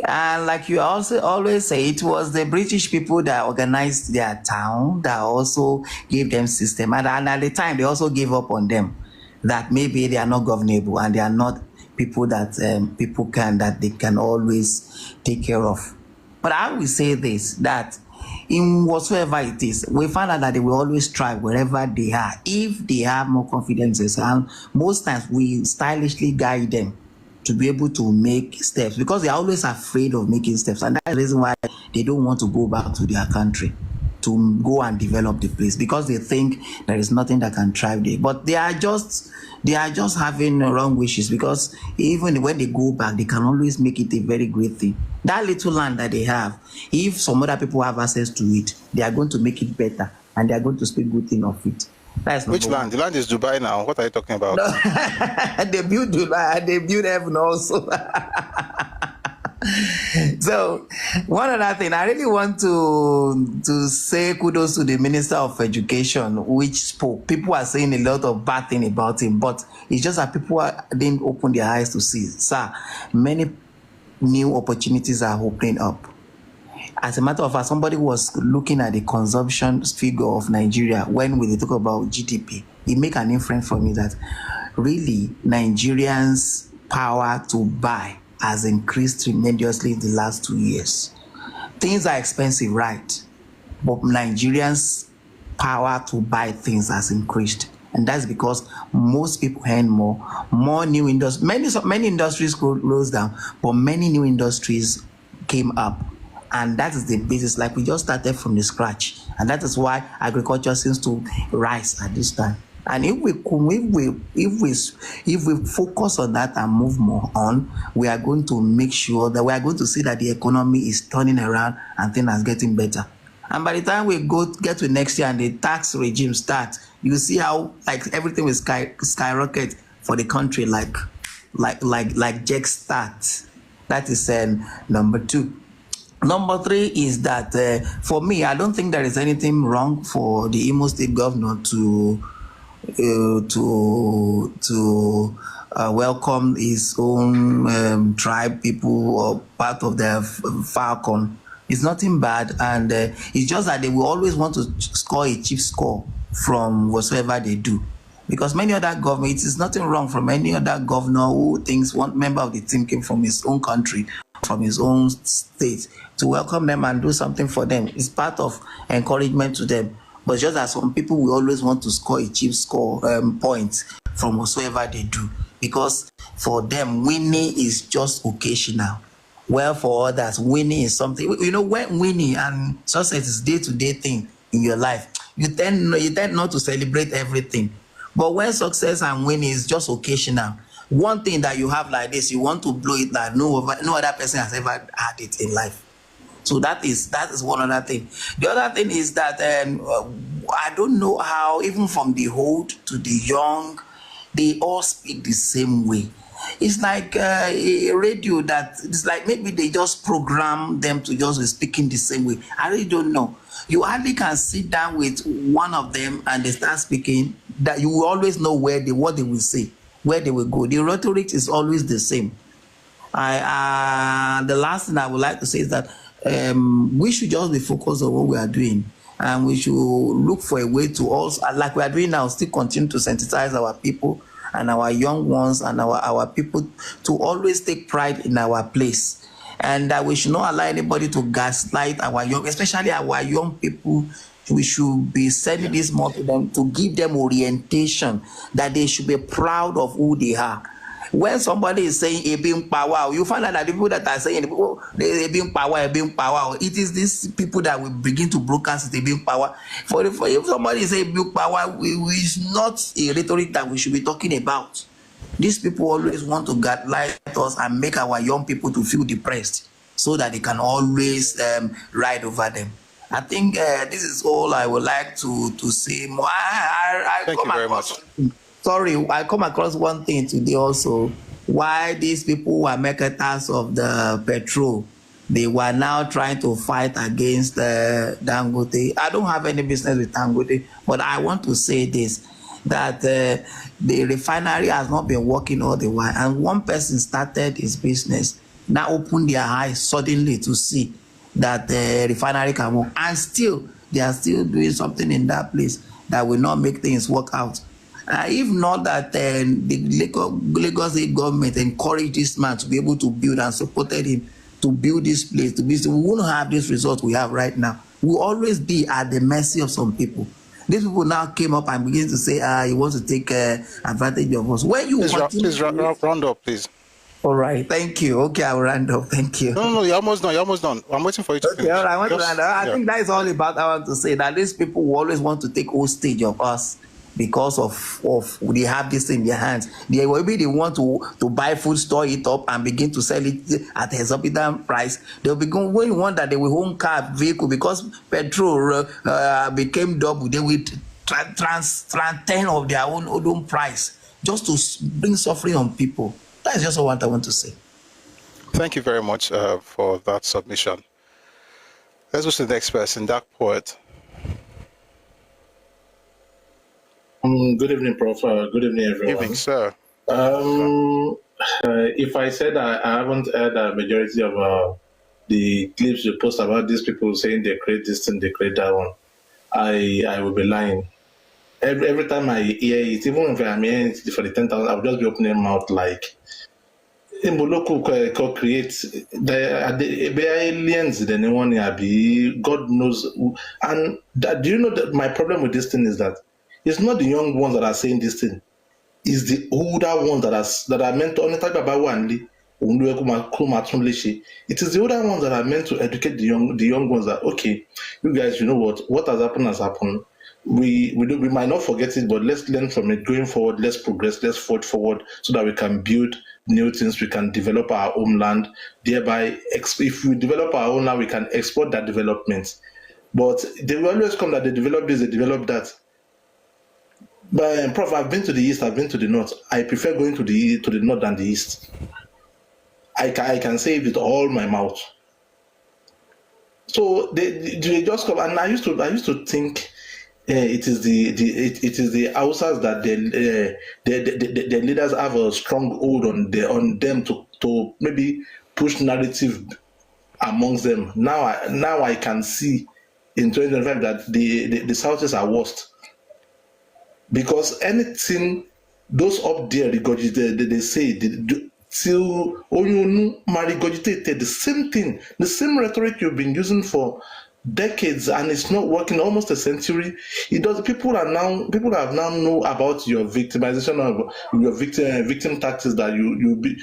And like you also always say, it was the British people that organized their town that also gave them system. And at the time, they also gave up on them, that maybe they are not governable and they are not people that they can always take care of. But I will say this, that in whatsoever it is, we find out that they will always try wherever they are, if they have more confidence. And most times we stylishly guide them to be able to make steps, because they are always afraid of making steps. And that's the reason why they don't want to go back to their country to go and develop the place, because they think there is nothing that can thrive there. But they are just having wrong wishes, because even when they go back, they can always make it a very great thing. That little land that they have, if some other people have access to it, they are going to make it better and they are going to speak good thing of it. Which land? The land is Dubai now. What are you talking about? No. They built Dubai, they built heaven also. So, one other thing, I really want to say kudos to the Minister of Education, which spoke. People are saying a lot of bad things about him, but it's just that people didn't open their eyes to see. Sir, many new opportunities are opening up. As a matter of fact, somebody was looking at the consumption figure of Nigeria when we talk about GDP. It make an inference for me that really Nigerians' power to buy has increased tremendously in the last 2 years. Things are expensive, right? But Nigerians' power to buy things has increased. And that's because most people earn more new industries. Many industries closed down, but many new industries came up. And that is the basis, like we just started from the scratch. And that is why agriculture seems to rise at this time. And if we focus on that and move more on, we are going to make sure that we are going to see that the economy is turning around and things are getting better. And by the time we get to next year and the tax regime starts, you see how like everything will skyrocket for the country like Jack start. That is number 2. Number 3 is that for me, I don't think there is anything wrong for the Imo State governor to welcome his own tribe people or part of the Falcon. It's nothing bad, and it's just that they will always want to score a cheap score from whatsoever they do. Because many other governments, it's nothing wrong from any other governor who thinks one member of the team came from his own country, from his own state, to welcome them and do something for them. It's part of encouragement to them. But just as some people will always want to score a cheap score points from whatsoever they do, because for them winning is just occasional. Well, for others, winning is something. You know, when winning and success is day-to-day thing in your life, you tend not to celebrate everything. But when success and winning is just occasional, one thing that you have like this, you want to blow it like no other person has ever had it in life. So that is one other thing. The other thing is that I don't know how, even from the old to the young, they all speak the same way. It's like a radio that it's like maybe they just program them to just be speaking the same way. I really don't know. You hardly can sit down with one of them and they start speaking, that you will always know what they will say, where they will go. The rhetoric is always the same. The last thing I would like to say is that we should just be focused on what we are doing, and we should look for a way to also, like we are doing now, still continue to sensitize our people and our young ones and our people to always take pride in our place, and that we should not allow anybody to gaslight our young, especially our young people. We should be sending this more to them to give them orientation, that they should be proud of who they are. when somebody is saying a being power, you find out that the people that are saying a being power, it is these people that will begin to broadcast a being power. For if somebody say being power, is not a rhetoric that we should be talking about. These people always want to gaslight us and make our young people to feel depressed so that they can always ride over them. I think this is all I would like to say. Thank you very much. Sorry, I come across one thing today also. Why these people who are marketers of the petrol, they were now trying to fight against Dangote. I don't have any business with Dangote, but I want to say this, that the refinery has not been working all the while, and one person started his business, now opened their eyes suddenly to see that the refinery can work, and still they are still doing something in that place that will not make things work out. If not that the Lagos State government encouraged this man to be able to build and supported him to build this place, we wouldn't have this result we have right now. We'll always be at the mercy of some people. These people now came up and begin to say, you want to take advantage of us. When you please round up, please. All right, thank you. Okay, I'll round up. Thank you. No, you're almost done. You're almost done. I'm waiting for you to finish. All right, I want to round up. I think that is all about I want to say, that these people will always want to take hostage of us because of they have this in their hands. They will be the one to buy food, store it up, and begin to sell it at a exorbitant price. They'll be going when you want that they will own car, vehicle, because petrol became double. They will trans 10 of their own price just to bring suffering on people. That's just what I want to say. Thank you very much for that submission. Let's go to the next person, Dark Poet. Good evening, Prof. Good evening, everyone. Evening, sir. If I said I haven't heard a majority of the clips you post about these people saying they create this thing, they create that one, I will be lying. Every time I hear it, even if I'm hearing it for the 10,000, I'll just be opening my mouth like, Mboloku creates the aliens, the one God knows. And do you know that my problem with this thing is that it's not the young ones that are saying this thing. It's the older ones that are meant to it is the older ones that are meant to educate the young ones that, okay, you guys, you know what has happened has happened. We might not forget it, but let's learn from it going forward. Let's progress, let's forge forward so that we can build new things, we can develop our homeland, thereby if we develop our own land, we can export that development. But they will always come that they develop this, they develop that. But Prof, I've been to the east, I've been to the north. I prefer going to the north than the east. I can say it with all my mouth. So they just come, and I used to think it is the Hausas that the leaders have a strong hold on them to maybe push narrative amongst them. Now I can see in 2025 that the Southers are worst. Because anything those up there regurgitate, they say till Oyunu regurgitated the same thing, the same rhetoric you've been using for decades, and it's not working, almost a century. It does. People have now know about your victimization of your victim tactics, that you be.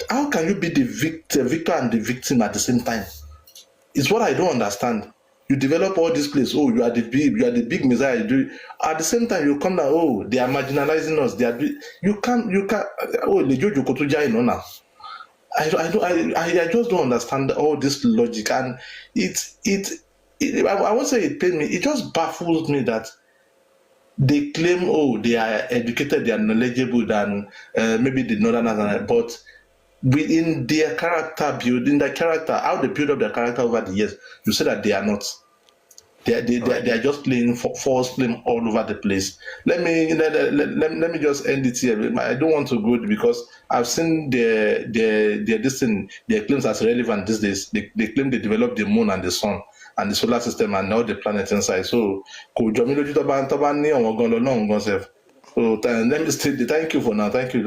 How can you be the victor and the victim at the same time? It's what I don't understand. You develop all these places. Oh, you are the big messiah. At the same time, you come down. Oh, they are marginalizing us. You can't. Oh, the judge go to jail now. I just don't understand all this logic, and I won't say it pains me. It just baffles me that they claim, oh, they are educated, they are knowledgeable than maybe the Northerners, but within their character, how they build up their character over the years, you say that they are not. They are just playing false claim all over the place. Let me just end it here. I don't want to go because I've seen their claims as relevant these days. They claim they developed the moon and the sun and the solar system and all the planets inside. So let me say thank you for now. Thank you.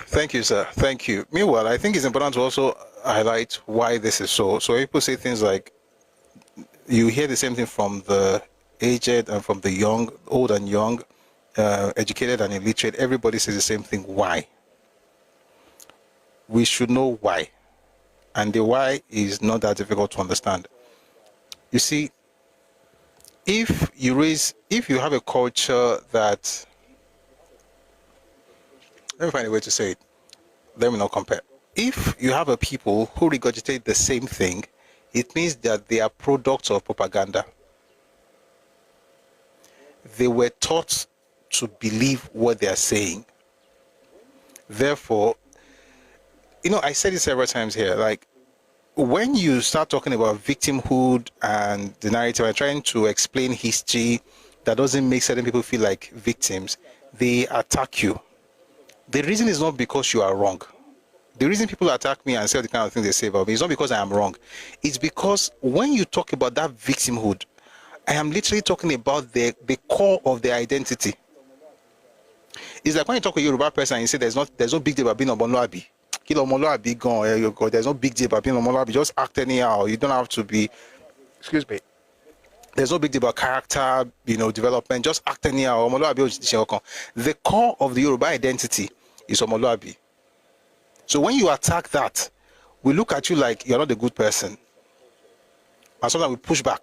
Thank you, sir. Thank you. Meanwhile, I think it's important to also highlight why this is so. So people say things like, you hear the same thing from the aged and from the young, old and young, educated and illiterate. Everybody says the same thing. Why? we should know why. And the why is not that difficult to understand. You see, if you have a culture that, let me find a way to say it, let me not compare. If you have a people who regurgitate the same thing, it means that they are products of propaganda. They were taught to believe what they are saying. Therefore, I said it several times here, like, when you start talking about victimhood and the narrative and trying to explain history that doesn't make certain people feel like victims, they attack you. The reason is not because you are wrong. The reason people attack me and say the kind of things they say about me is not because I am wrong. It's because when you talk about that victimhood, I am literally talking about the core of their identity. It's like when you talk to a Yoruba person and you say there's no big deal about being Omoluabi. There's no big deal about being Omoluabi. Just act anyhow. You don't have to be, excuse me. There's no big deal about character, development. Just act anyhow. The core of the Yoruba identity is Omoluabi. So when you attack that, we look at you like you're not a good person. And sometimes we push back.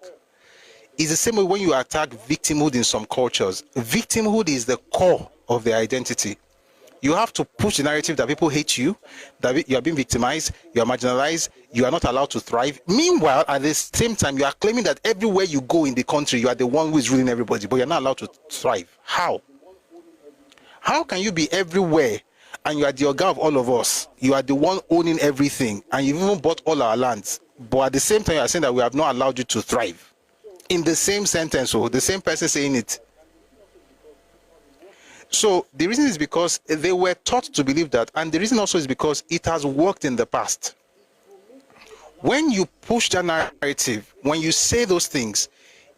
It's the same way when you attack victimhood in some cultures. Victimhood is the core of their identity. You have to push the narrative that people hate you, that you are being victimized, you are marginalized, you are not allowed to thrive. Meanwhile, at the same time, you are claiming that everywhere you go in the country, you are the one who is ruling everybody, but you're not allowed to thrive. How? How can you be everywhere and you are the organ of all of us? You are the one owning everything, and you've even bought all our lands, but at the same time, you are saying that we have not allowed you to thrive. In the same sentence, the same person saying it. So the reason is because they were taught to believe that, and the reason also is because it has worked in the past. When you push that narrative, when you say those things,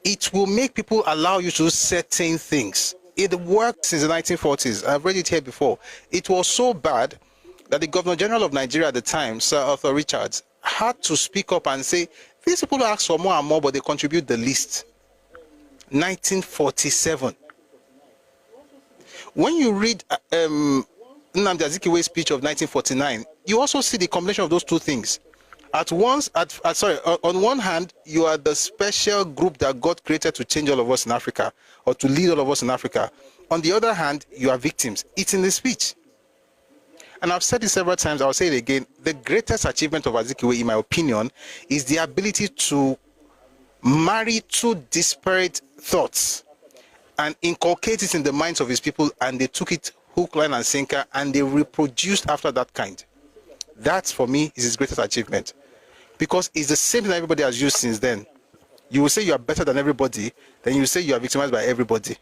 it will make people allow you to do certain things. It worked since the 1940s. I've read it here before. It was so bad that the Governor General of Nigeria at the time, Sir Arthur Richards, had to speak up and say, these people ask for more and more, but they contribute the least. 1947. When you read Nnamdi Azikiwe's speech of 1949, you also see the combination of those two things. On one hand, you are the special group that God created to change all of us in Africa, or to lead all of us in Africa. On the other hand, you are victims. It's in the speech. And I've said it several times, I'll say it again. The greatest achievement of Azikiwe, in my opinion, is the ability to marry two disparate thoughts and inculcate it in the minds of his people, and they took it hook, line, and sinker, and they reproduced after that kind. That, for me, is his greatest achievement. Because it's the same that everybody has used since then. You will say you are better than everybody, then you say you are victimized by everybody.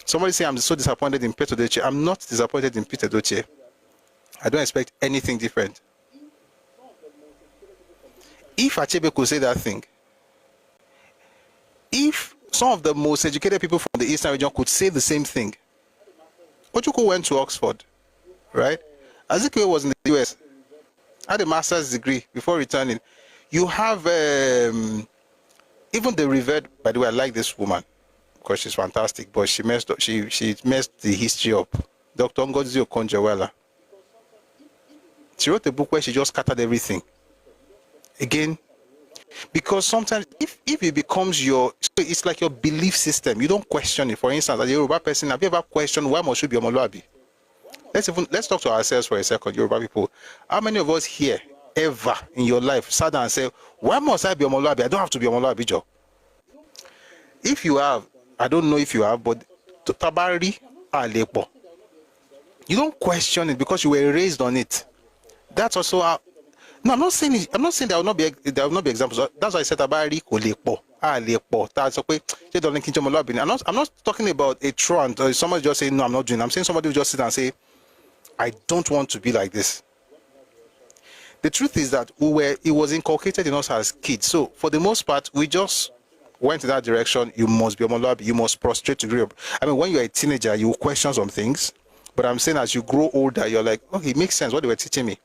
Somebody say, I'm so disappointed in Peter Doche. I'm not disappointed in Peter Doche. I don't expect anything different. If Achebe could say that thing, if some of the most educated people from the Eastern region could say the same thing. Ojukwu went to Oxford, right? Azikiwe was in the US, had a master's degree before returning. You have even the revered, by the way, I like this woman because she's fantastic, but she messed up, she messed the history up. Dr. Ngozi Okonjo-Iweala. She wrote a book where she just scattered everything. Again, because sometimes if it becomes it's like your belief system, you don't question it. For instance, as a Yoruba person, have you ever questioned why must you be Omoluabi? Let's talk to ourselves for a second, Yoruba people. How many of us here ever in your life sat down and said, why must I be Omoluabi? I don't have to be Omoluabi, Joe. If you have, I don't know if you have, but Tabari Alepo. You don't question it because you were raised on it. That's also how. No, I'm not saying there will not be examples. That's why I said Tabari Olepo. That's okay. I'm not talking about a truant or somebody just saying no, I'm not doing it. I'm saying somebody will just sit and say, I don't want to be like this. The truth is that it was inculcated in us as kids. So for the most part, we just went in that direction. You must be Omoluabi, you must prostrate to grow up. I mean, when you're a teenager, you will question some things. But I'm saying as you grow older, you're like, okay, it makes sense what they were teaching me.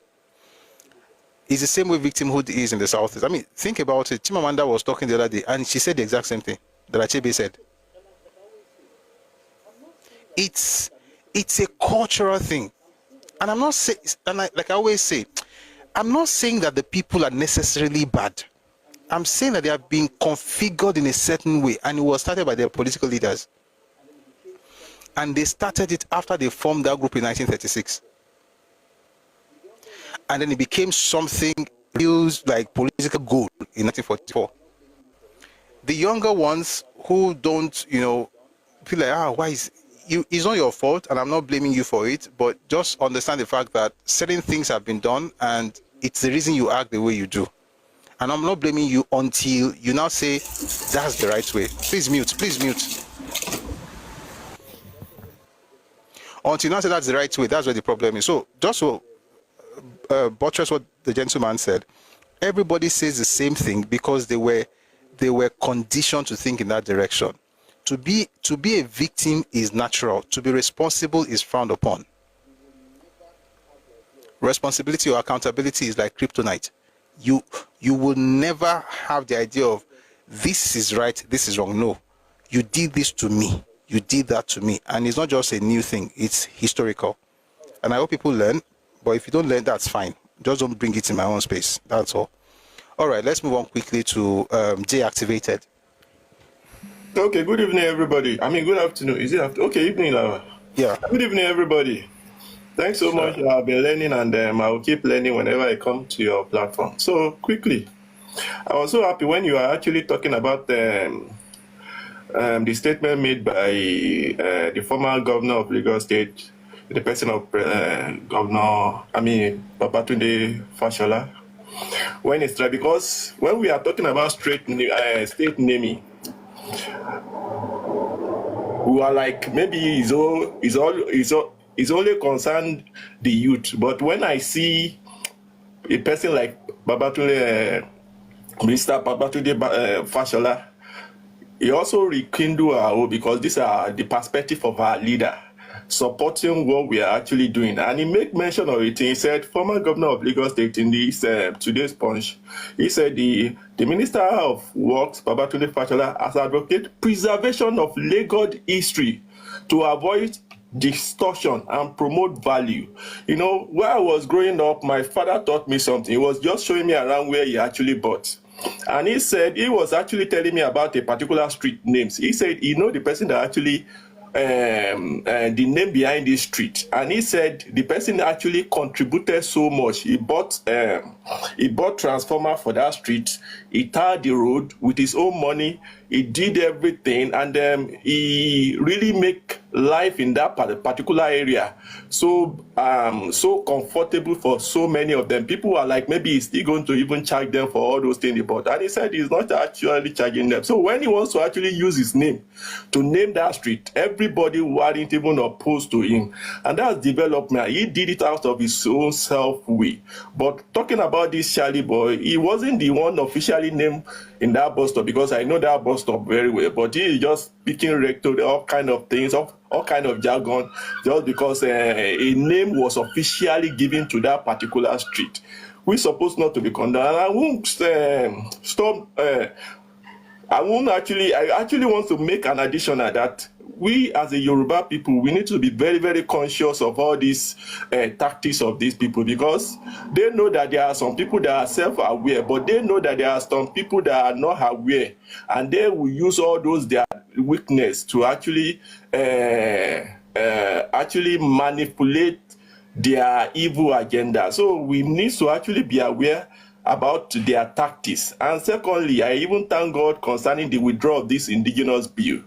It's the same way victimhood is in the South. I mean, think about it. Chimamanda was talking the other day, and she said the exact same thing that Achebe said. It's a cultural thing. And I'm not saying, like I always say, I'm not saying that the people are necessarily bad. I'm saying that they are being configured in a certain way, and it was started by their political leaders. And they started it after they formed that group in 1936. And then it became something used like political goal in 1944. The younger ones who don't, feel like, why is it's not your fault, and I'm not blaming you for it, but just understand the fact that certain things have been done, and it's the reason you act the way you do. And I'm not blaming you until you now say that's the right way. Please mute. Until you now say that's the right way, that's where the problem is. So just to buttress what the gentleman said, everybody says the same thing because they were conditioned to think in that direction. To be a victim is natural. To be responsible is frowned upon. Responsibility or accountability is like kryptonite. You will never have the idea of this is right, this is wrong. No, you did this to me, you did that to me, and it's not just a new thing, it's historical. And I hope people learn, but if you don't learn, that's fine. Just don't bring it in my own space. That's all. All right, let's move on quickly to J-Activated. Okay, good evening, everybody. I mean, good afternoon. Is it after? Okay, evening, Lava. Yeah. Good evening, everybody. Thanks so much. I've been learning, and I will keep learning whenever I come to your platform. So, quickly, I was so happy when you are actually talking about the statement made by the former governor of Lagos State, the person of Babatunde Fashola. When it's right, because when we are talking about state naming, we are like, maybe it's only concerned the youth. But when I see a person like Mr. Babatunde Fashola, he also rekindle our hope, because these are the perspective of our leader supporting what we are actually doing. And he made mention of it. He said, former governor of Lagos State, in this today's punch, he said the Minister of Works, Babatunde Fashola, has advocated preservation of Lagos history to avoid distortion and promote value. You know, where I was growing up, my father taught me something. He was just showing me around where he actually bought. And he said, he was actually telling me about a particular street names. He said, the person that actually the name behind this street, and he said the person actually contributed so much. He bought transformer for that street. He tarred the road with his own money. He did everything, and he really make life in that particular area so comfortable for so many of them. People are like, maybe he's still going to even charge them for all those things he bought. And he said he's not actually charging them. So when he wants to actually use his name to name that street, everybody weren't even opposed to him. And that's development. He did it out of his own self-way. But talking about this Charlie boy, he wasn't the one officially named in that bus stop, because I know that bus stop very well. But he is just speaking recto, all kind of things, all kind of jargon, just because a name was officially given to that particular street. We're supposed not to be condemned. And I won't stop. I actually want to make an addition at that. We as a Yoruba people, we need to be very, very conscious of all these tactics of these people, because they know that there are some people that are self-aware, but they know that there are some people that are not aware, and they will use all those their weakness to actually manipulate their evil agenda. So we need to actually be aware about their tactics. And secondly, I even thank God concerning the withdrawal of this indigenous bill.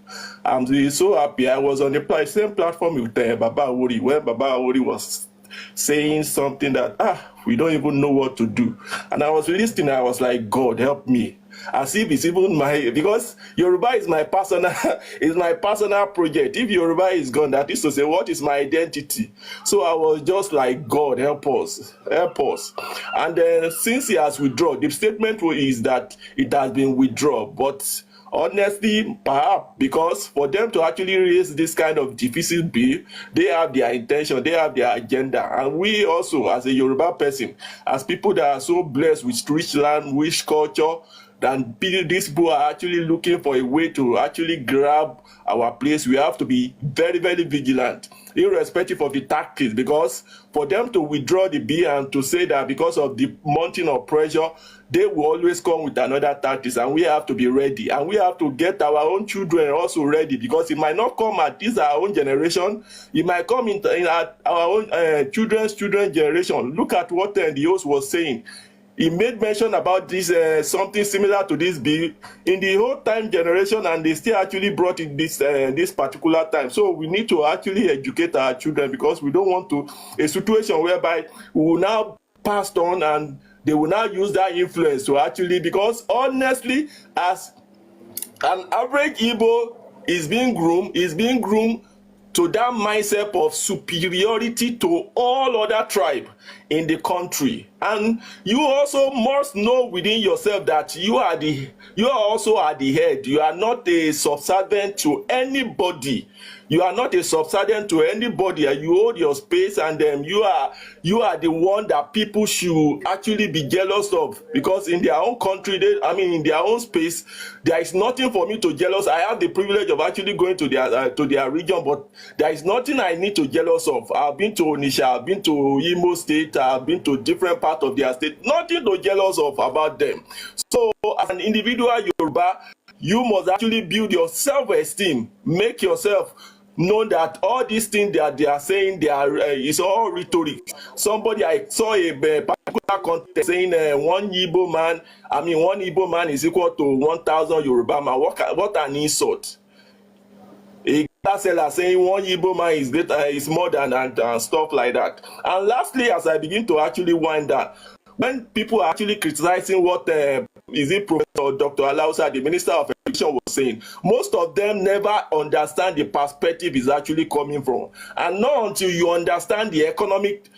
I'm so happy. I was on the same platform with Baba Awolowo, where Baba Awolowo was saying something that we don't even know what to do. And I was listening, I was like, God help me. As if it's even because Yoruba is my personal project. If Yoruba is gone, that is to say, what is my identity? So I was just like, God help us. And then since he has withdrawn, the statement is that it has been withdrawn. But honestly, perhaps because for them to actually raise this kind of deficit bill, they have their intention, they have their agenda. And we also, as a Yoruba person, as people that are so blessed with rich land, rich culture, and these people are actually looking for a way to actually grab our place, we have to be very, very vigilant, irrespective of the tactics, because for them to withdraw the bill and to say that because of the mounting of pressure, they will always come with another tactics, and we have to be ready, and we have to get our own children also ready, because it might not come at this our own generation, it might come in at our own children's generation. Look at what the host was saying. He made mention about this something similar to this bill in the whole time generation, and they still actually brought it this particular time. So we need to actually educate our children, because we don't want to a situation whereby we will now pass on and they will now use that influence to actually, because honestly, as an average Igbo is being groomed to that mindset of superiority to all other tribes in the country. And you also must know within yourself that you are also at the head. You are not a subservient to anybody. You are not a subservient to anybody. You hold your space, and you are the one that people should actually be jealous of, because in their own country, in their own space, there is nothing for me to jealous. I have the privilege of actually going to their region, but there is nothing I need to jealous of. I've been to Onisha, I've been to Imo State, I've been to different parts of their state. Nothing to jealous of about them. So as an individual Yoruba, you must actually build your self-esteem, make yourself know that all these things that they are saying, is all rhetoric. I saw a particular context saying one Igbo man is equal to 1,000 Yoruba man. What an insult! A seller saying one Igbo man is greater, is more than and stuff like that. And lastly, as I begin to actually wind up, when people are actually criticizing what Professor Dr. Alausa, the Minister of Education, was saying, most of them never understand the perspective is actually coming from. And not until you understand the economic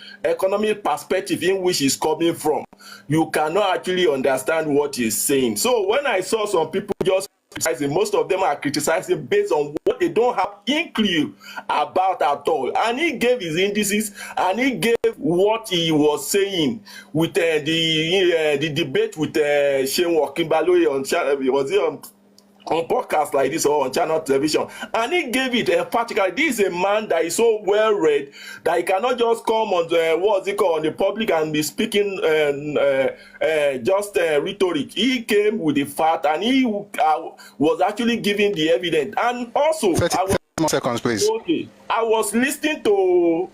perspective in which it's coming from, you cannot actually understand what he's saying. So when I saw some people just criticizing, most of them are criticizing based on what they don't have inkling about at all. And he gave his indices, and he gave what he was saying with the debate with Shane Wakimbaloye on channel. Was it on podcast like this or on channel television? And he gave it emphatically. This is a man that is so well read that he cannot just come on the public and be speaking just rhetoric. He came with the fact, and he was actually giving the evidence. And also, 30 seconds, please. Okay, I was listening to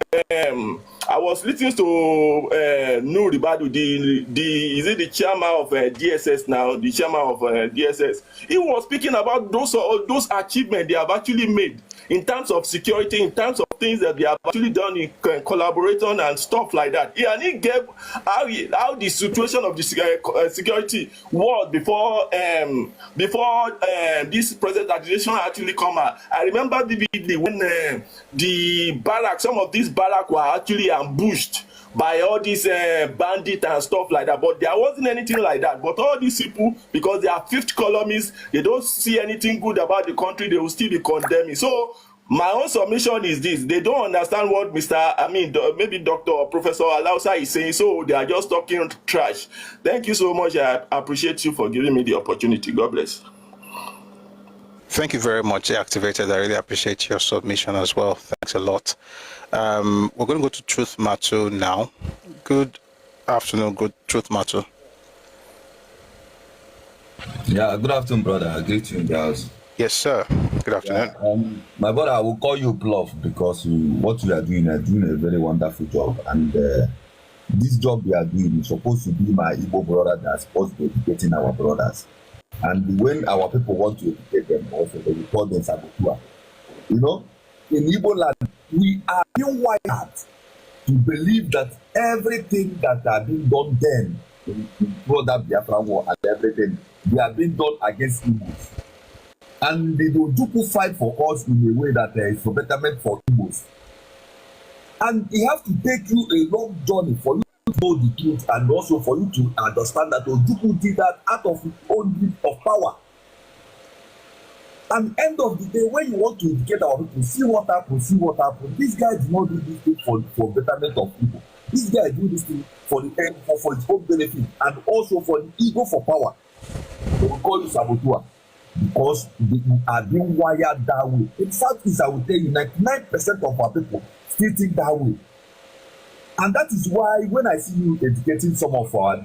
Nuri Badu, the chairman of DSS now, the chairman of DSS. He was speaking about those achievements they have actually made in terms of security, in terms of things that they have actually done in collaboration and stuff like that. And he gave how the situation of the security was before this present administration actually come out. I remember vividly when some of these barracks were actually ambushed by all these bandits and stuff like that, but there wasn't anything like that. But all these people, because they are fifth columnists, they don't see anything good about the country, they will still be condemning. So my own submission is this: they don't understand what maybe Dr. or Professor Alausa is saying, so they are just talking trash. Thank you so much. I appreciate you for giving me the opportunity. God bless. Thank you very much, Activated. I really appreciate your submission as well. Thanks a lot. We're going to go to Truth Matu now. Good afternoon, good Truth Matu. Yeah, good afternoon, brother. I greet you in the house. Yes, sir. Good afternoon. My brother, I will call you Bluff because what you are doing a very wonderful job. And this job you are doing is supposed to be my Igbo brother that's supposed to be educating our brothers. And when our people want to educate them, also they will call them Sabotua. You know, in Igbo land, we are being wired to believe that everything that has been done then in that Biafra war and everything, they are being done against Igbos. And they do fight for us in a way that is for betterment for Igbos. And it has to take you a long journey for you to know the truth, and also for you to understand that Ojukwu did that out of his own need of power. And end of the day, when you want to educate our people, see what happened. This guy did not do this thing for betterment of people. This guy do this thing for his own benefit, and also for the ego for power. They will call you saboteur because they are being wired that way. In Southeast, I will tell you, 99% of our people still think that way. And that is why when I see you educating some of our